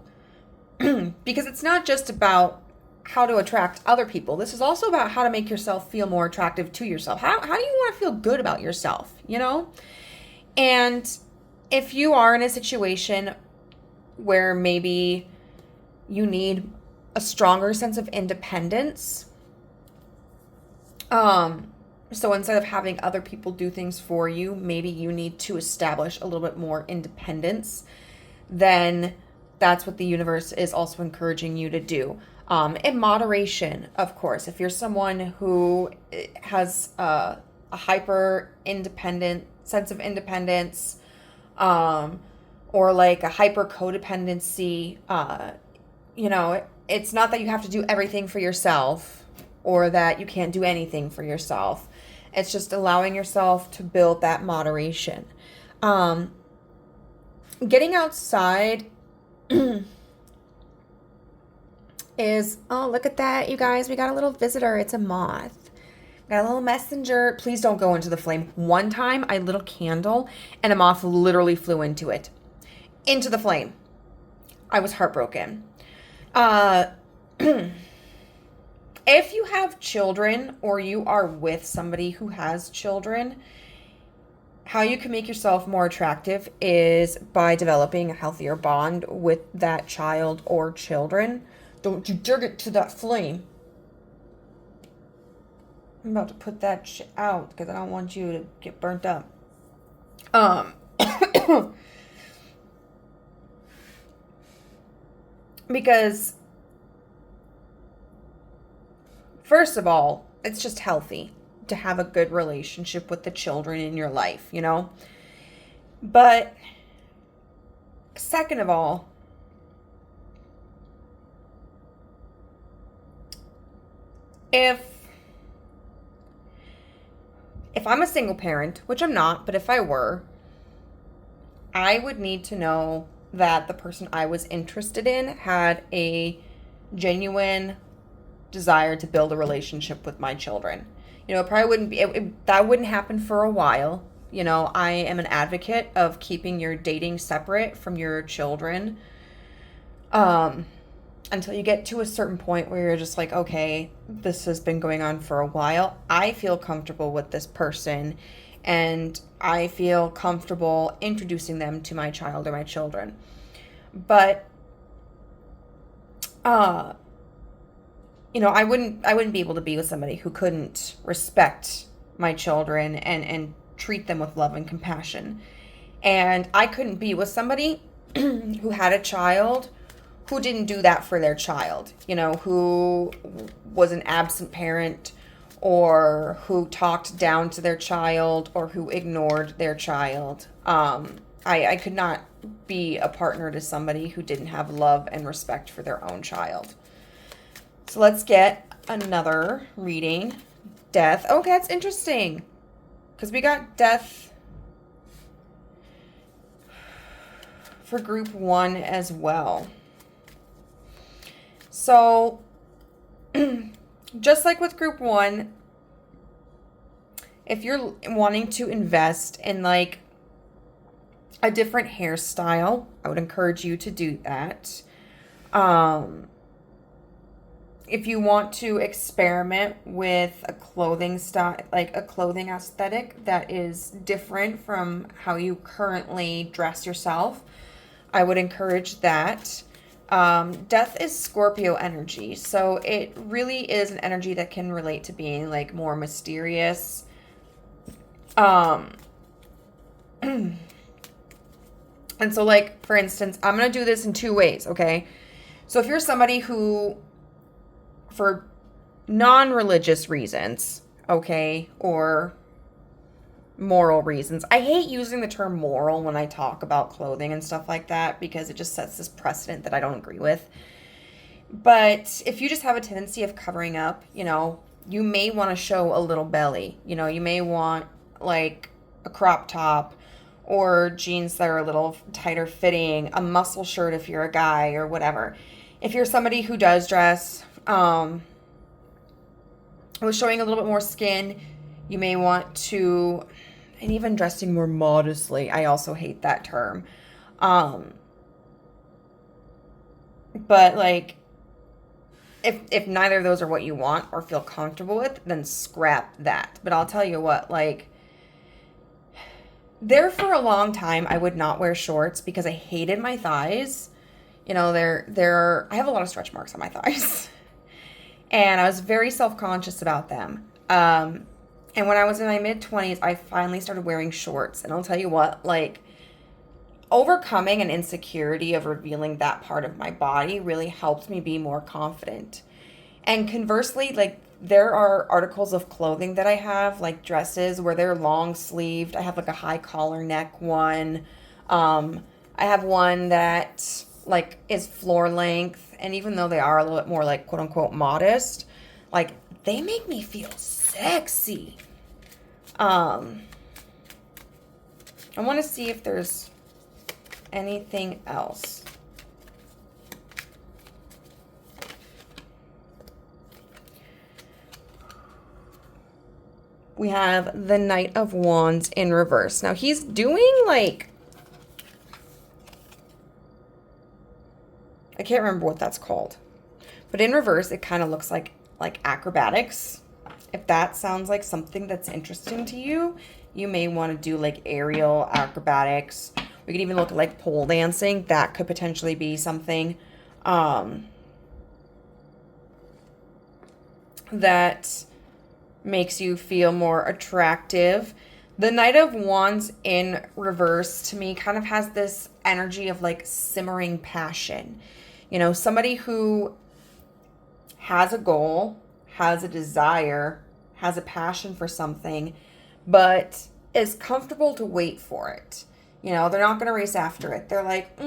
Because it's not just about how to attract other people. This is also about how to make yourself feel more attractive to yourself. How do you want to feel good about yourself, you know? And if you are in a situation where maybe you need a stronger sense of independence, so instead of having other people do things for you, maybe you need to establish a little bit more independence, then that's what the universe is also encouraging you to do. In moderation, of course. If you're someone who has a hyper independent sense of independence, or like a hyper codependency, it's not that you have to do everything for yourself or that you can't do anything for yourself. It's just allowing yourself to build that moderation. Getting outside is, oh, look at that, you guys. We got a little visitor. It's a moth. Got a little messenger. Please don't go into the flame. One time I lit a candle and a moth literally flew into it. Into the flame. I was heartbroken. If you have children or you are with somebody who has children, how you can make yourself more attractive is by developing a healthier bond with that child or children. Don't you dare get to that flame. I'm about to put that shit out because I don't want you to get burnt up. Because first of all, it's just healthy to have a good relationship with the children in your life, you know? But second of all, if I'm a single parent, which I'm not, but if I were, I would need to know that the person I was interested in had a genuine desire to build a relationship with my children. You know, it probably wouldn't be, that wouldn't happen for a while. You know, I am an advocate of keeping your dating separate from your children, until you get to a certain point where you're just like, okay, this has been going on for a while. I feel comfortable with this person and I feel comfortable introducing them to my child or my children. But, I wouldn't be able to be with somebody who couldn't respect my children and treat them with love and compassion. And I couldn't be with somebody who had a child who didn't do that for their child, who was an absent parent or who talked down to their child or who ignored their child. I could not be a partner to somebody who didn't have love and respect for their own child. So let's get another reading. Death. Okay, that's interesting. Because we got death for group 1 as well. So, just like with group 1, if you're wanting to invest in like a different hairstyle, I would encourage you to do that. If you want to experiment with a clothing style, like a clothing aesthetic that is different from how you currently dress yourself, I would encourage that. Death is Scorpio energy, so it really is an energy that can relate to being like more mysterious. And so like, for instance, I'm going to do this in 2 ways, okay? So if you're somebody who, for non-religious reasons, okay, or moral reasons. I hate using the term moral when I talk about clothing and stuff like that because it just sets this precedent that I don't agree with. But if you just have a tendency of covering up, you know, you may want to show a little belly. You know, you may want like a crop top or jeans that are a little tighter fitting, a muscle shirt if you're a guy or whatever. If you're somebody who does dress with showing a little bit more skin, you may want to, and even dressing more modestly. I also hate that term. But like, if neither of those are what you want or feel comfortable with, then scrap that. But I'll tell you what, like, there for a long time, I would not wear shorts because I hated my thighs. You know, I have a lot of stretch marks on my thighs. And I was very self-conscious about them. And when I was in my mid-20s, I finally started wearing shorts. And I'll tell you what, like, overcoming an insecurity of revealing that part of my body really helped me be more confident. And conversely, like, there are articles of clothing that I have, like dresses where they're long sleeved. I have like a high collar neck one. I have one that like is floor length. And even though they are a little bit more like quote unquote modest, like they make me feel sexy. I want to see if there's anything else. We have the Knight of Wands in reverse. Now he's doing like, I can't remember what that's called, but in reverse, it kind of looks like acrobatics. If that sounds like something that's interesting to you, you may want to do like aerial acrobatics. We could even look at like pole dancing. That could potentially be something that makes you feel more attractive. The Knight of Wands in reverse to me kind of has this energy of like simmering passion. You know, somebody who has a goal, has a desire, has a passion for something, but is comfortable to wait for it. You know, they're not going to race after it. They're like,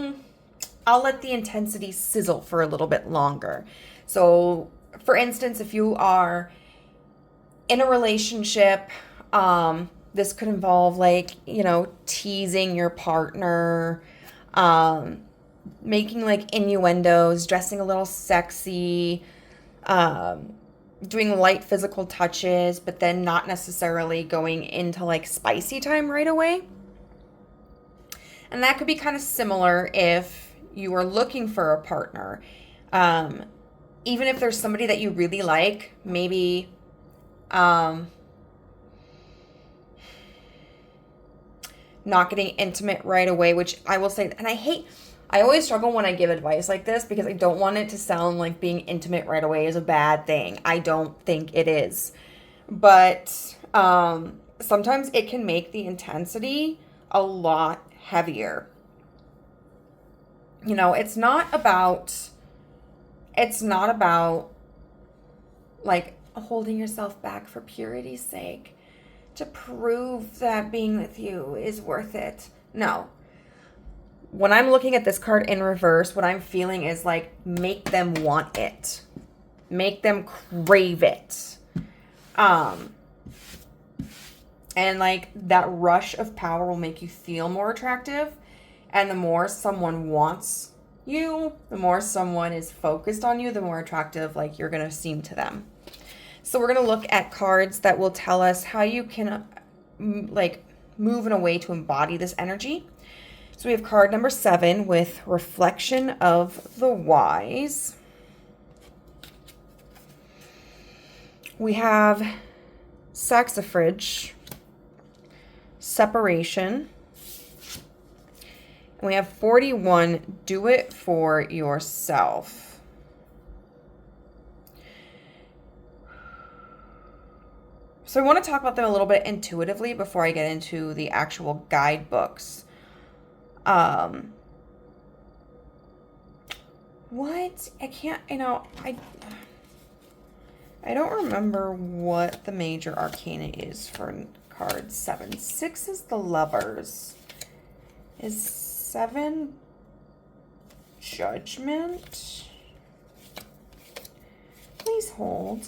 I'll let the intensity sizzle for a little bit longer. So, for instance, if you are in a relationship, this could involve like, you know, teasing your partner, making like innuendos, dressing a little sexy, doing light physical touches, but then not necessarily going into like spicy time right away. And that could be kind of similar if you are looking for a partner. Even if there's somebody that you really like, maybe not getting intimate right away, which I will say, and I always struggle when I give advice like this because I don't want it to sound like being intimate right away is a bad thing. I don't think it is. But sometimes it can make the intensity a lot heavier. You know, it's not about like holding yourself back for purity's sake to prove that being with you is worth it. No. When I'm looking at this card in reverse, what I'm feeling is like make them want it. Make them crave it. And like that rush of power will make you feel more attractive. And the more someone wants you, the more someone is focused on you, the more attractive like you're going to seem to them. So we're going to look at cards that will tell us how you can like move in a way to embody this energy. So we have card number 7 with Reflection of the Wise. We have Saxifrage, Separation. And we have 41, Do It For Yourself. So I want to talk about them a little bit intuitively before I get into the actual guidebooks. What? I can't, I don't remember what the major arcana is for card. 7. 6 is the Lovers. Is 7 Judgment? Please hold.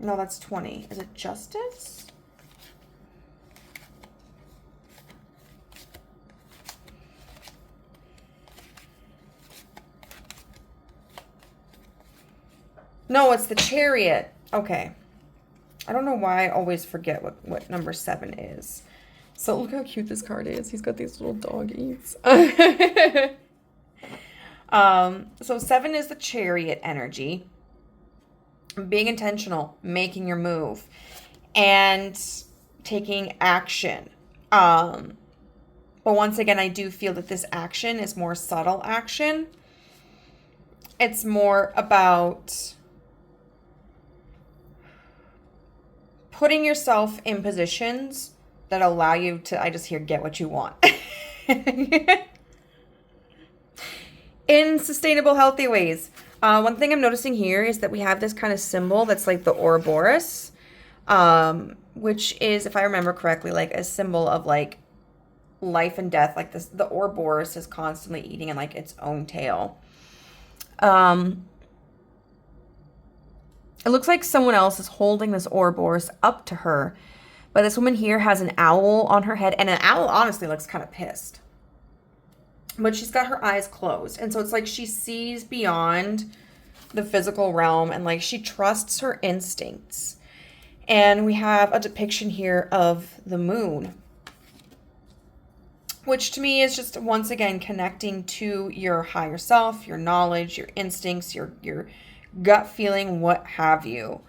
No, that's 20. Is it Justice? No, it's the Chariot. Okay. I don't know why I always forget what number 7 is. So look how cute this card is. He's got these little doggies. So 7 is the Chariot energy. Being intentional, making your move, and taking action. But once again, I do feel that this action is more subtle action. It's more about putting yourself in positions that allow you to, I just hear, get what you want. In sustainable, healthy ways. One thing I'm noticing here is that we have this kind of symbol that's like the Ouroboros, which is, if I remember correctly, like a symbol of like life and death. Like this, the Ouroboros is constantly eating in like its own tail. It looks like someone else is holding this Ouroboros up to her, but this woman here has an owl on her head, and an owl honestly looks kind of pissed. But she's got her eyes closed. And so it's like she sees beyond the physical realm and like she trusts her instincts. And we have a depiction here of the moon, which to me is just once again connecting to your higher self, your knowledge, your instincts, your gut feeling, what have you.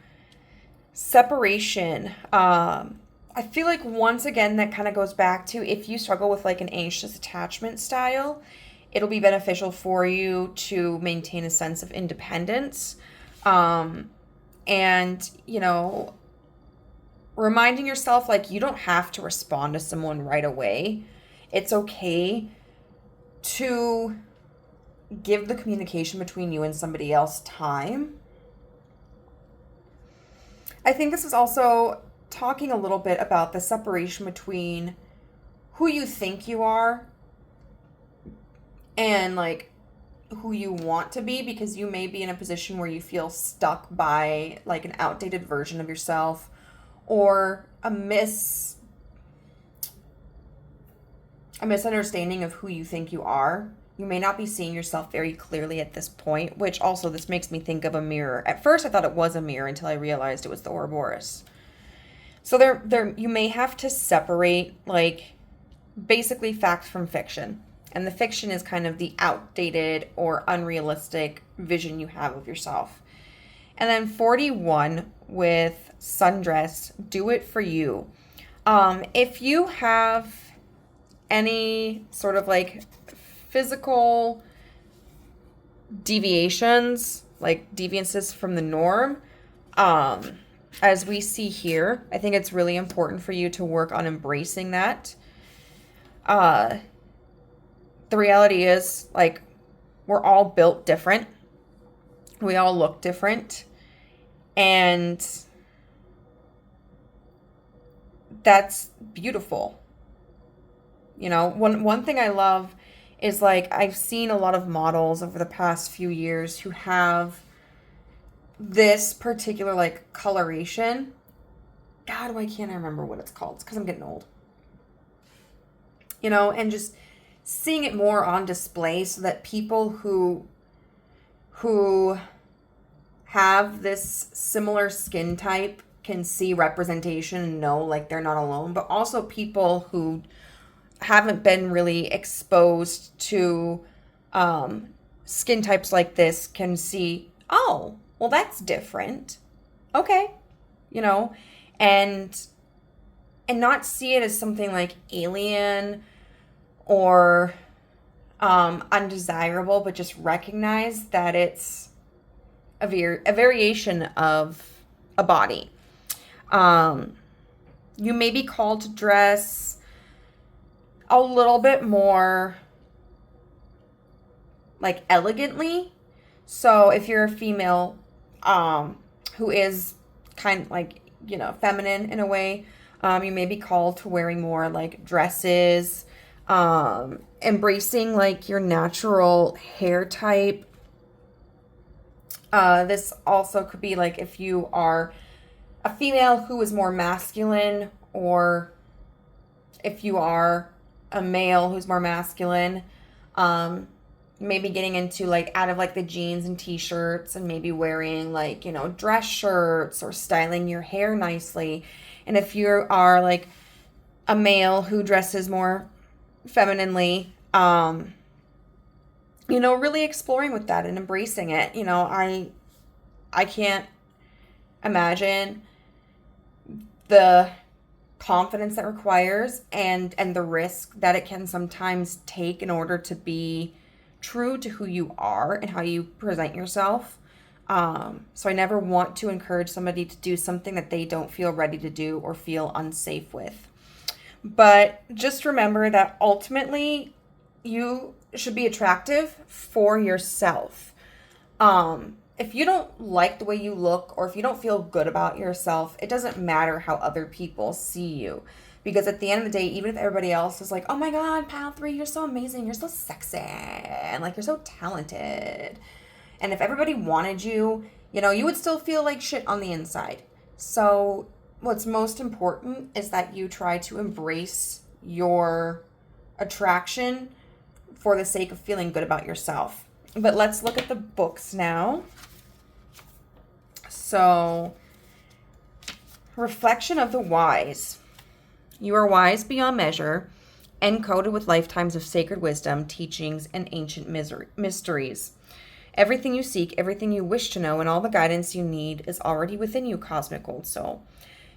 Separation. I feel like once again, that kind of goes back to if you struggle with like an anxious attachment style, it'll be beneficial for you to maintain a sense of independence. And, you know, reminding yourself like you don't have to respond to someone right away. It's okay to give the communication between you and somebody else time. I think this is also talking a little bit about the separation between who you think you are and like who you want to be, because you may be in a position where you feel stuck by like an outdated version of yourself or a misunderstanding of who you think you are. You may not be seeing yourself very clearly at this point, which also this makes me think of a mirror. At first I thought it was a mirror until I realized it was the Ouroboros. So there you may have to separate like basically fact from fiction. And the fiction is kind of the outdated or unrealistic vision you have of yourself. And then 41 with Sundress, do it for you. If you have any sort of like physical deviations, like deviances from the norm, as we see here, I think it's really important for you to work on embracing that. The reality is, like, we're all built different. We all look different. And that's beautiful. You know, one thing I love is, like, I've seen a lot of models over the past few years who have this particular like coloration. God, why can't I remember what it's called? It's because I'm getting old. You know, and just seeing it more on display so that people who have this similar skin type can see representation and know like they're not alone, but also people who haven't been really exposed to skin types like this can see, oh, well, that's different. Okay. You know, and not see it as something like alien or undesirable, but just recognize that it's a variation of a body. You may be called to dress a little bit more like elegantly. So if you're a female, who is kind of like, feminine in a way. You may be called to wearing more like dresses, embracing like your natural hair type. This also could be like if you are a female who is more masculine, or if you are a male who's more masculine. Maybe getting into like out of like the jeans and t-shirts, and maybe wearing like, dress shirts, or styling your hair nicely. And if you are like a male who dresses more femininely, really exploring with that and embracing it. I can't imagine the confidence that requires, and the risk that it can sometimes take in order to be true to who you are and how you present yourself. So I never want to encourage somebody to do something that they don't feel ready to do or feel unsafe with. But just remember that ultimately you should be attractive for yourself. If you don't like the way you look, or if you don't feel good about yourself, it doesn't matter how other people see you. Because at the end of the day, even if everybody else is like, oh my God, Pile 3, you're so amazing, you're so sexy, and like you're so talented. And if everybody wanted you, you would still feel like shit on the inside. So what's most important is that you try to embrace your attraction for the sake of feeling good about yourself. But let's look at the books now. So, Reflection of the Wise. You are wise beyond measure, encoded with lifetimes of sacred wisdom, teachings, and ancient mysteries. Everything you seek, everything you wish to know, and all the guidance you need is already within you, cosmic old soul.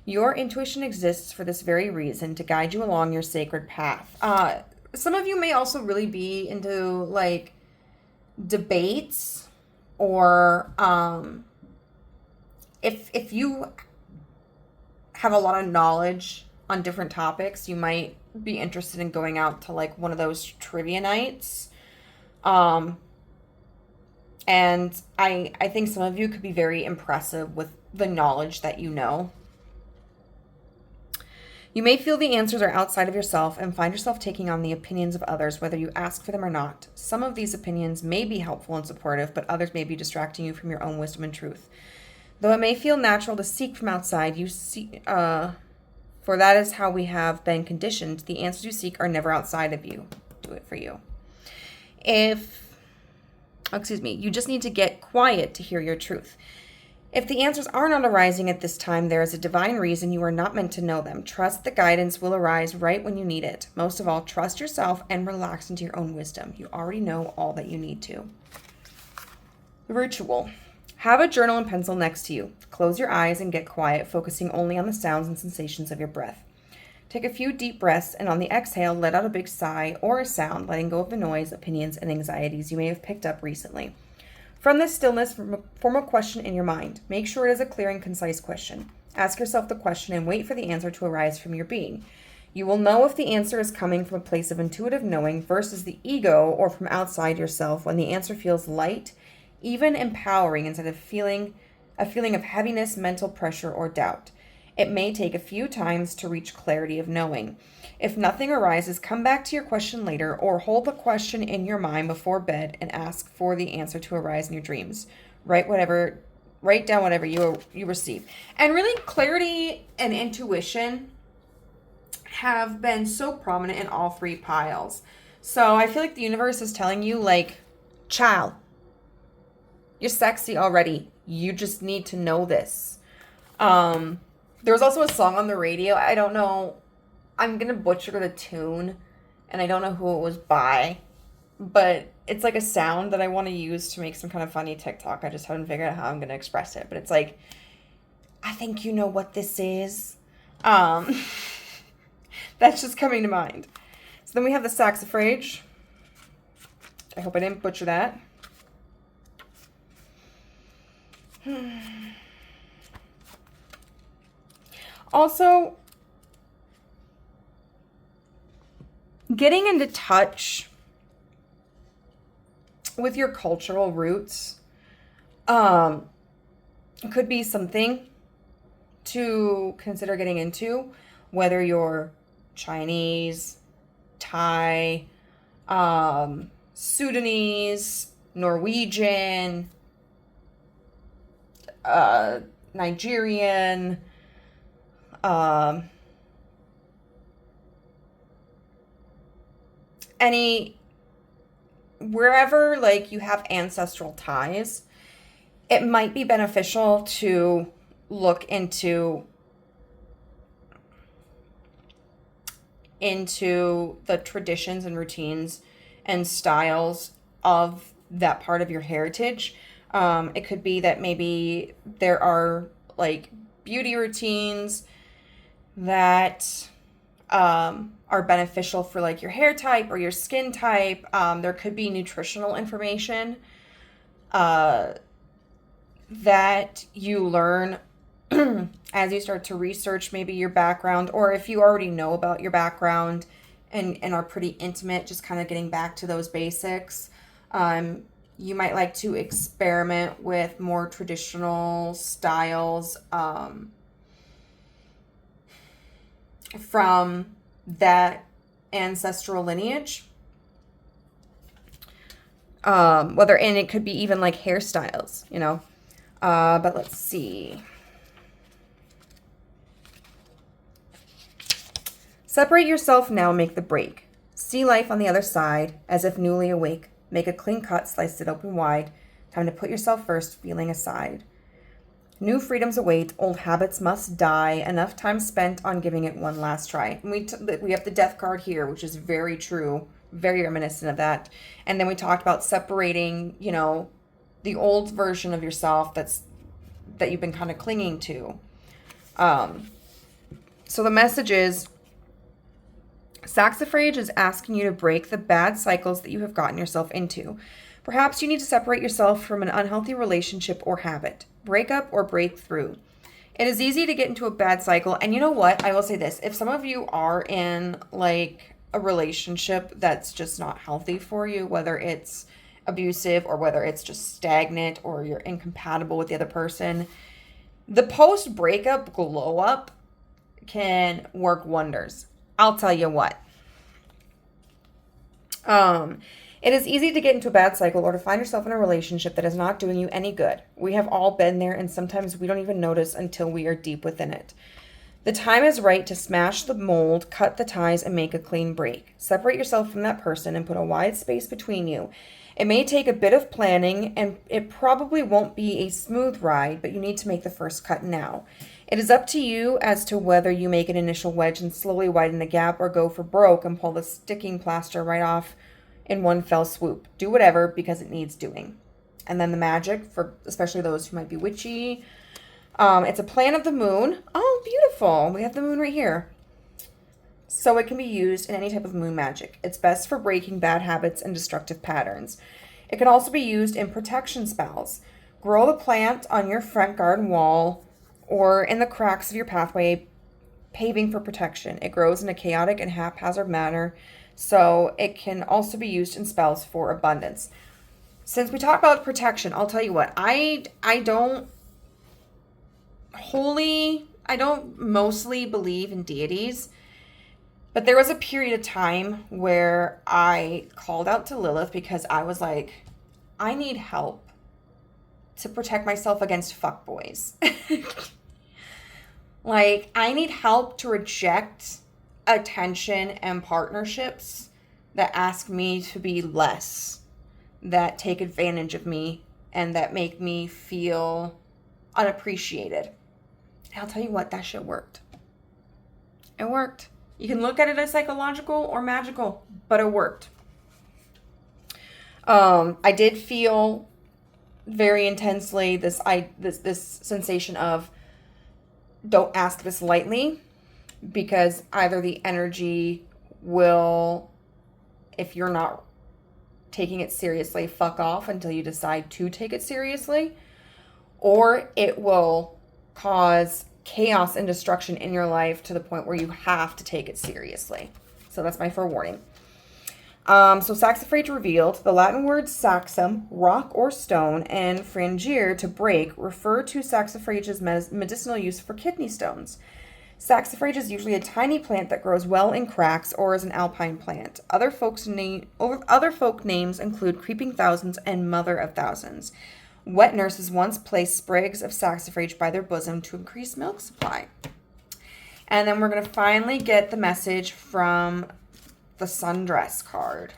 Your intuition exists for this very reason, to guide you along your sacred path. Some of you may also really be into like debates, or if you have a lot of knowledge on different topics, you might be interested in going out to like one of those trivia nights. And I think some of you could be very impressive with the knowledge that you know. You may feel the answers are outside of yourself and find yourself taking on the opinions of others, whether you ask for them or not. Some of these opinions may be helpful and supportive, but others may be distracting you from your own wisdom and truth. Though it may feel natural to seek from outside, for that is how we have been conditioned. The answers you seek are never outside of you. Do it for you. You just need to get quiet to hear your truth. If the answers are not arising at this time, there is a divine reason you are not meant to know them. Trust the guidance will arise right when you need it. Most of all, trust yourself and relax into your own wisdom. You already know all that you need to. Ritual. Have a journal and pencil next to you. Close your eyes and get quiet, focusing only on the sounds and sensations of your breath. Take a few deep breaths, and on the exhale, let out a big sigh or a sound, letting go of the noise, opinions, and anxieties you may have picked up recently. From this stillness, form a question in your mind. Make sure it is a clear and concise question. Ask yourself the question and wait for the answer to arise from your being. You will know if the answer is coming from a place of intuitive knowing versus the ego, or from outside yourself, when the answer feels light, even empowering, instead of a feeling of heaviness, mental pressure, or doubt. It may take a few times to reach clarity of knowing. If nothing arises, come back to your question later, or hold the question in your mind before bed and ask for the answer to arise in your dreams. Write down whatever you receive. And really, clarity and intuition have been so prominent in all three piles. So I feel like the universe is telling you, like, child, you're sexy already. You just need to know this. There was also a song on the radio. I don't know. I'm going to butcher the tune, and I don't know who it was by. But it's like a sound that I want to use to make some kind of funny TikTok. I just haven't figured out how I'm going to express it. But it's like, I think you know what this is. That's just coming to mind. So then we have the saxifrage. I hope I didn't butcher that. Also, getting into touch with your cultural roots. It could be something to consider getting into, whether you're Chinese, Thai, Sudanese, Norwegian, Nigerian, wherever like you have ancestral ties, it might be beneficial to look into the traditions and routines and styles of that part of your heritage. It could be that maybe there are like beauty routines that are beneficial for like your hair type or your skin type. There could be nutritional information that you learn as you start to research maybe your background, or if you already know about your background and are pretty intimate, just kind of getting back to those basics. You might like to experiment with more traditional styles from that ancestral lineage. And it could be even like hairstyles, but let's see. Separate yourself now, make the break. See life on the other side, as if newly awake. Make a clean cut, slice it open wide. Time to put yourself first, feeling aside. New freedoms await, old habits must die. Enough time spent on giving it one last try. And we have the death card here, which is very true, very reminiscent of that. And then we talked about separating, the old version of yourself that you've been kind of clinging to. So the message is, Saxifrage is asking you to break the bad cycles that you have gotten yourself into. Perhaps you need to separate yourself from an unhealthy relationship or habit. Break up or break through. It is easy to get into a bad cycle. And you know what? I will say this. If some of you are in like a relationship that's just not healthy for you, whether it's abusive or whether it's just stagnant or you're incompatible with the other person, the post-breakup glow up can work wonders. I'll tell you what. It is easy to get into a bad cycle or to find yourself in a relationship that is not doing you any good. We have all been there, and sometimes we don't even notice until we are deep within it. The time is right to smash the mold, cut the ties, and make a clean break. Separate yourself from that person and put a wide space between you. It may take a bit of planning, and it probably won't be a smooth ride, but you need to make the first cut now. It is up to you as to whether you make an initial wedge and slowly widen the gap, or go for broke and pull the sticking plaster right off in one fell swoop. Do whatever, because it needs doing. And then the magic, for especially those who might be witchy. It's a plan of the moon. Oh, beautiful. We have the moon right here. So it can be used in any type of moon magic. It's best for breaking bad habits and destructive patterns. It can also be used in protection spells. Grow the plant on your front garden wall or in the cracks of your pathway, paving for protection. It grows in a chaotic and haphazard manner, so it can also be used in spells for abundance. Since we talk about protection, I'll tell you what, I don't mostly believe in deities, but there was a period of time where I called out to Lilith because I was like, I need help to protect myself against fuckboys. Like, I need help to reject attention and partnerships that ask me to be less, that take advantage of me, and that make me feel unappreciated. And I'll tell you what, that shit worked. It worked. You can look at it as psychological or magical, but it worked. I did feel very intensely this sensation of, don't ask this lightly, because either the energy will, if you're not taking it seriously, fuck off until you decide to take it seriously, or it will cause chaos and destruction in your life to the point where you have to take it seriously. So that's my forewarning. So saxifrage revealed. The Latin words saxum, rock or stone, and frangere, to break, refer to saxifrage's medicinal use for kidney stones. Saxifrage is usually a tiny plant that grows well in cracks or is an alpine plant. Other folk names include creeping thousands and mother of thousands. Wet nurses once placed sprigs of saxifrage by their bosom to increase milk supply. And then we're going to finally get the message from the sundress card.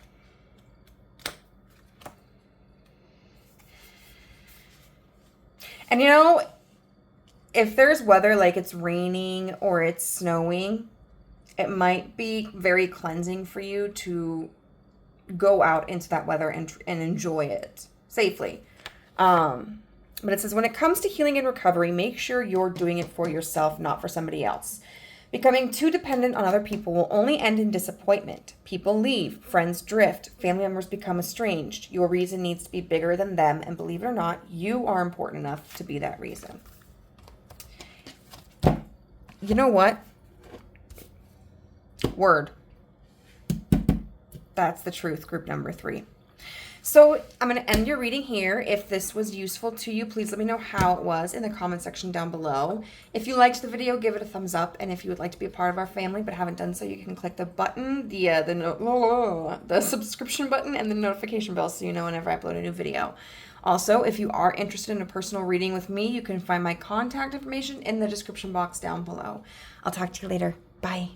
And if there's weather like it's raining or it's snowing, it might be very cleansing for you to go out into that weather and enjoy it safely. But it says, when it comes to healing and recovery, make sure you're doing it for yourself, not for somebody else. Becoming too dependent on other people will only end in disappointment. People leave, friends drift, family members become estranged. Your reason needs to be bigger than them, and believe it or not, you are important enough to be that reason. You know what? Word. That's the truth, group number 3. So I'm going to end your reading here. If this was useful to you, please let me know how it was in the comment section down below. If you liked the video, give it a thumbs up. And if you would like to be a part of our family but haven't done so, you can click the button, the subscription button and the notification bell so you know whenever I upload a new video. Also, if you are interested in a personal reading with me, you can find my contact information in the description box down below. I'll talk to you later. Bye.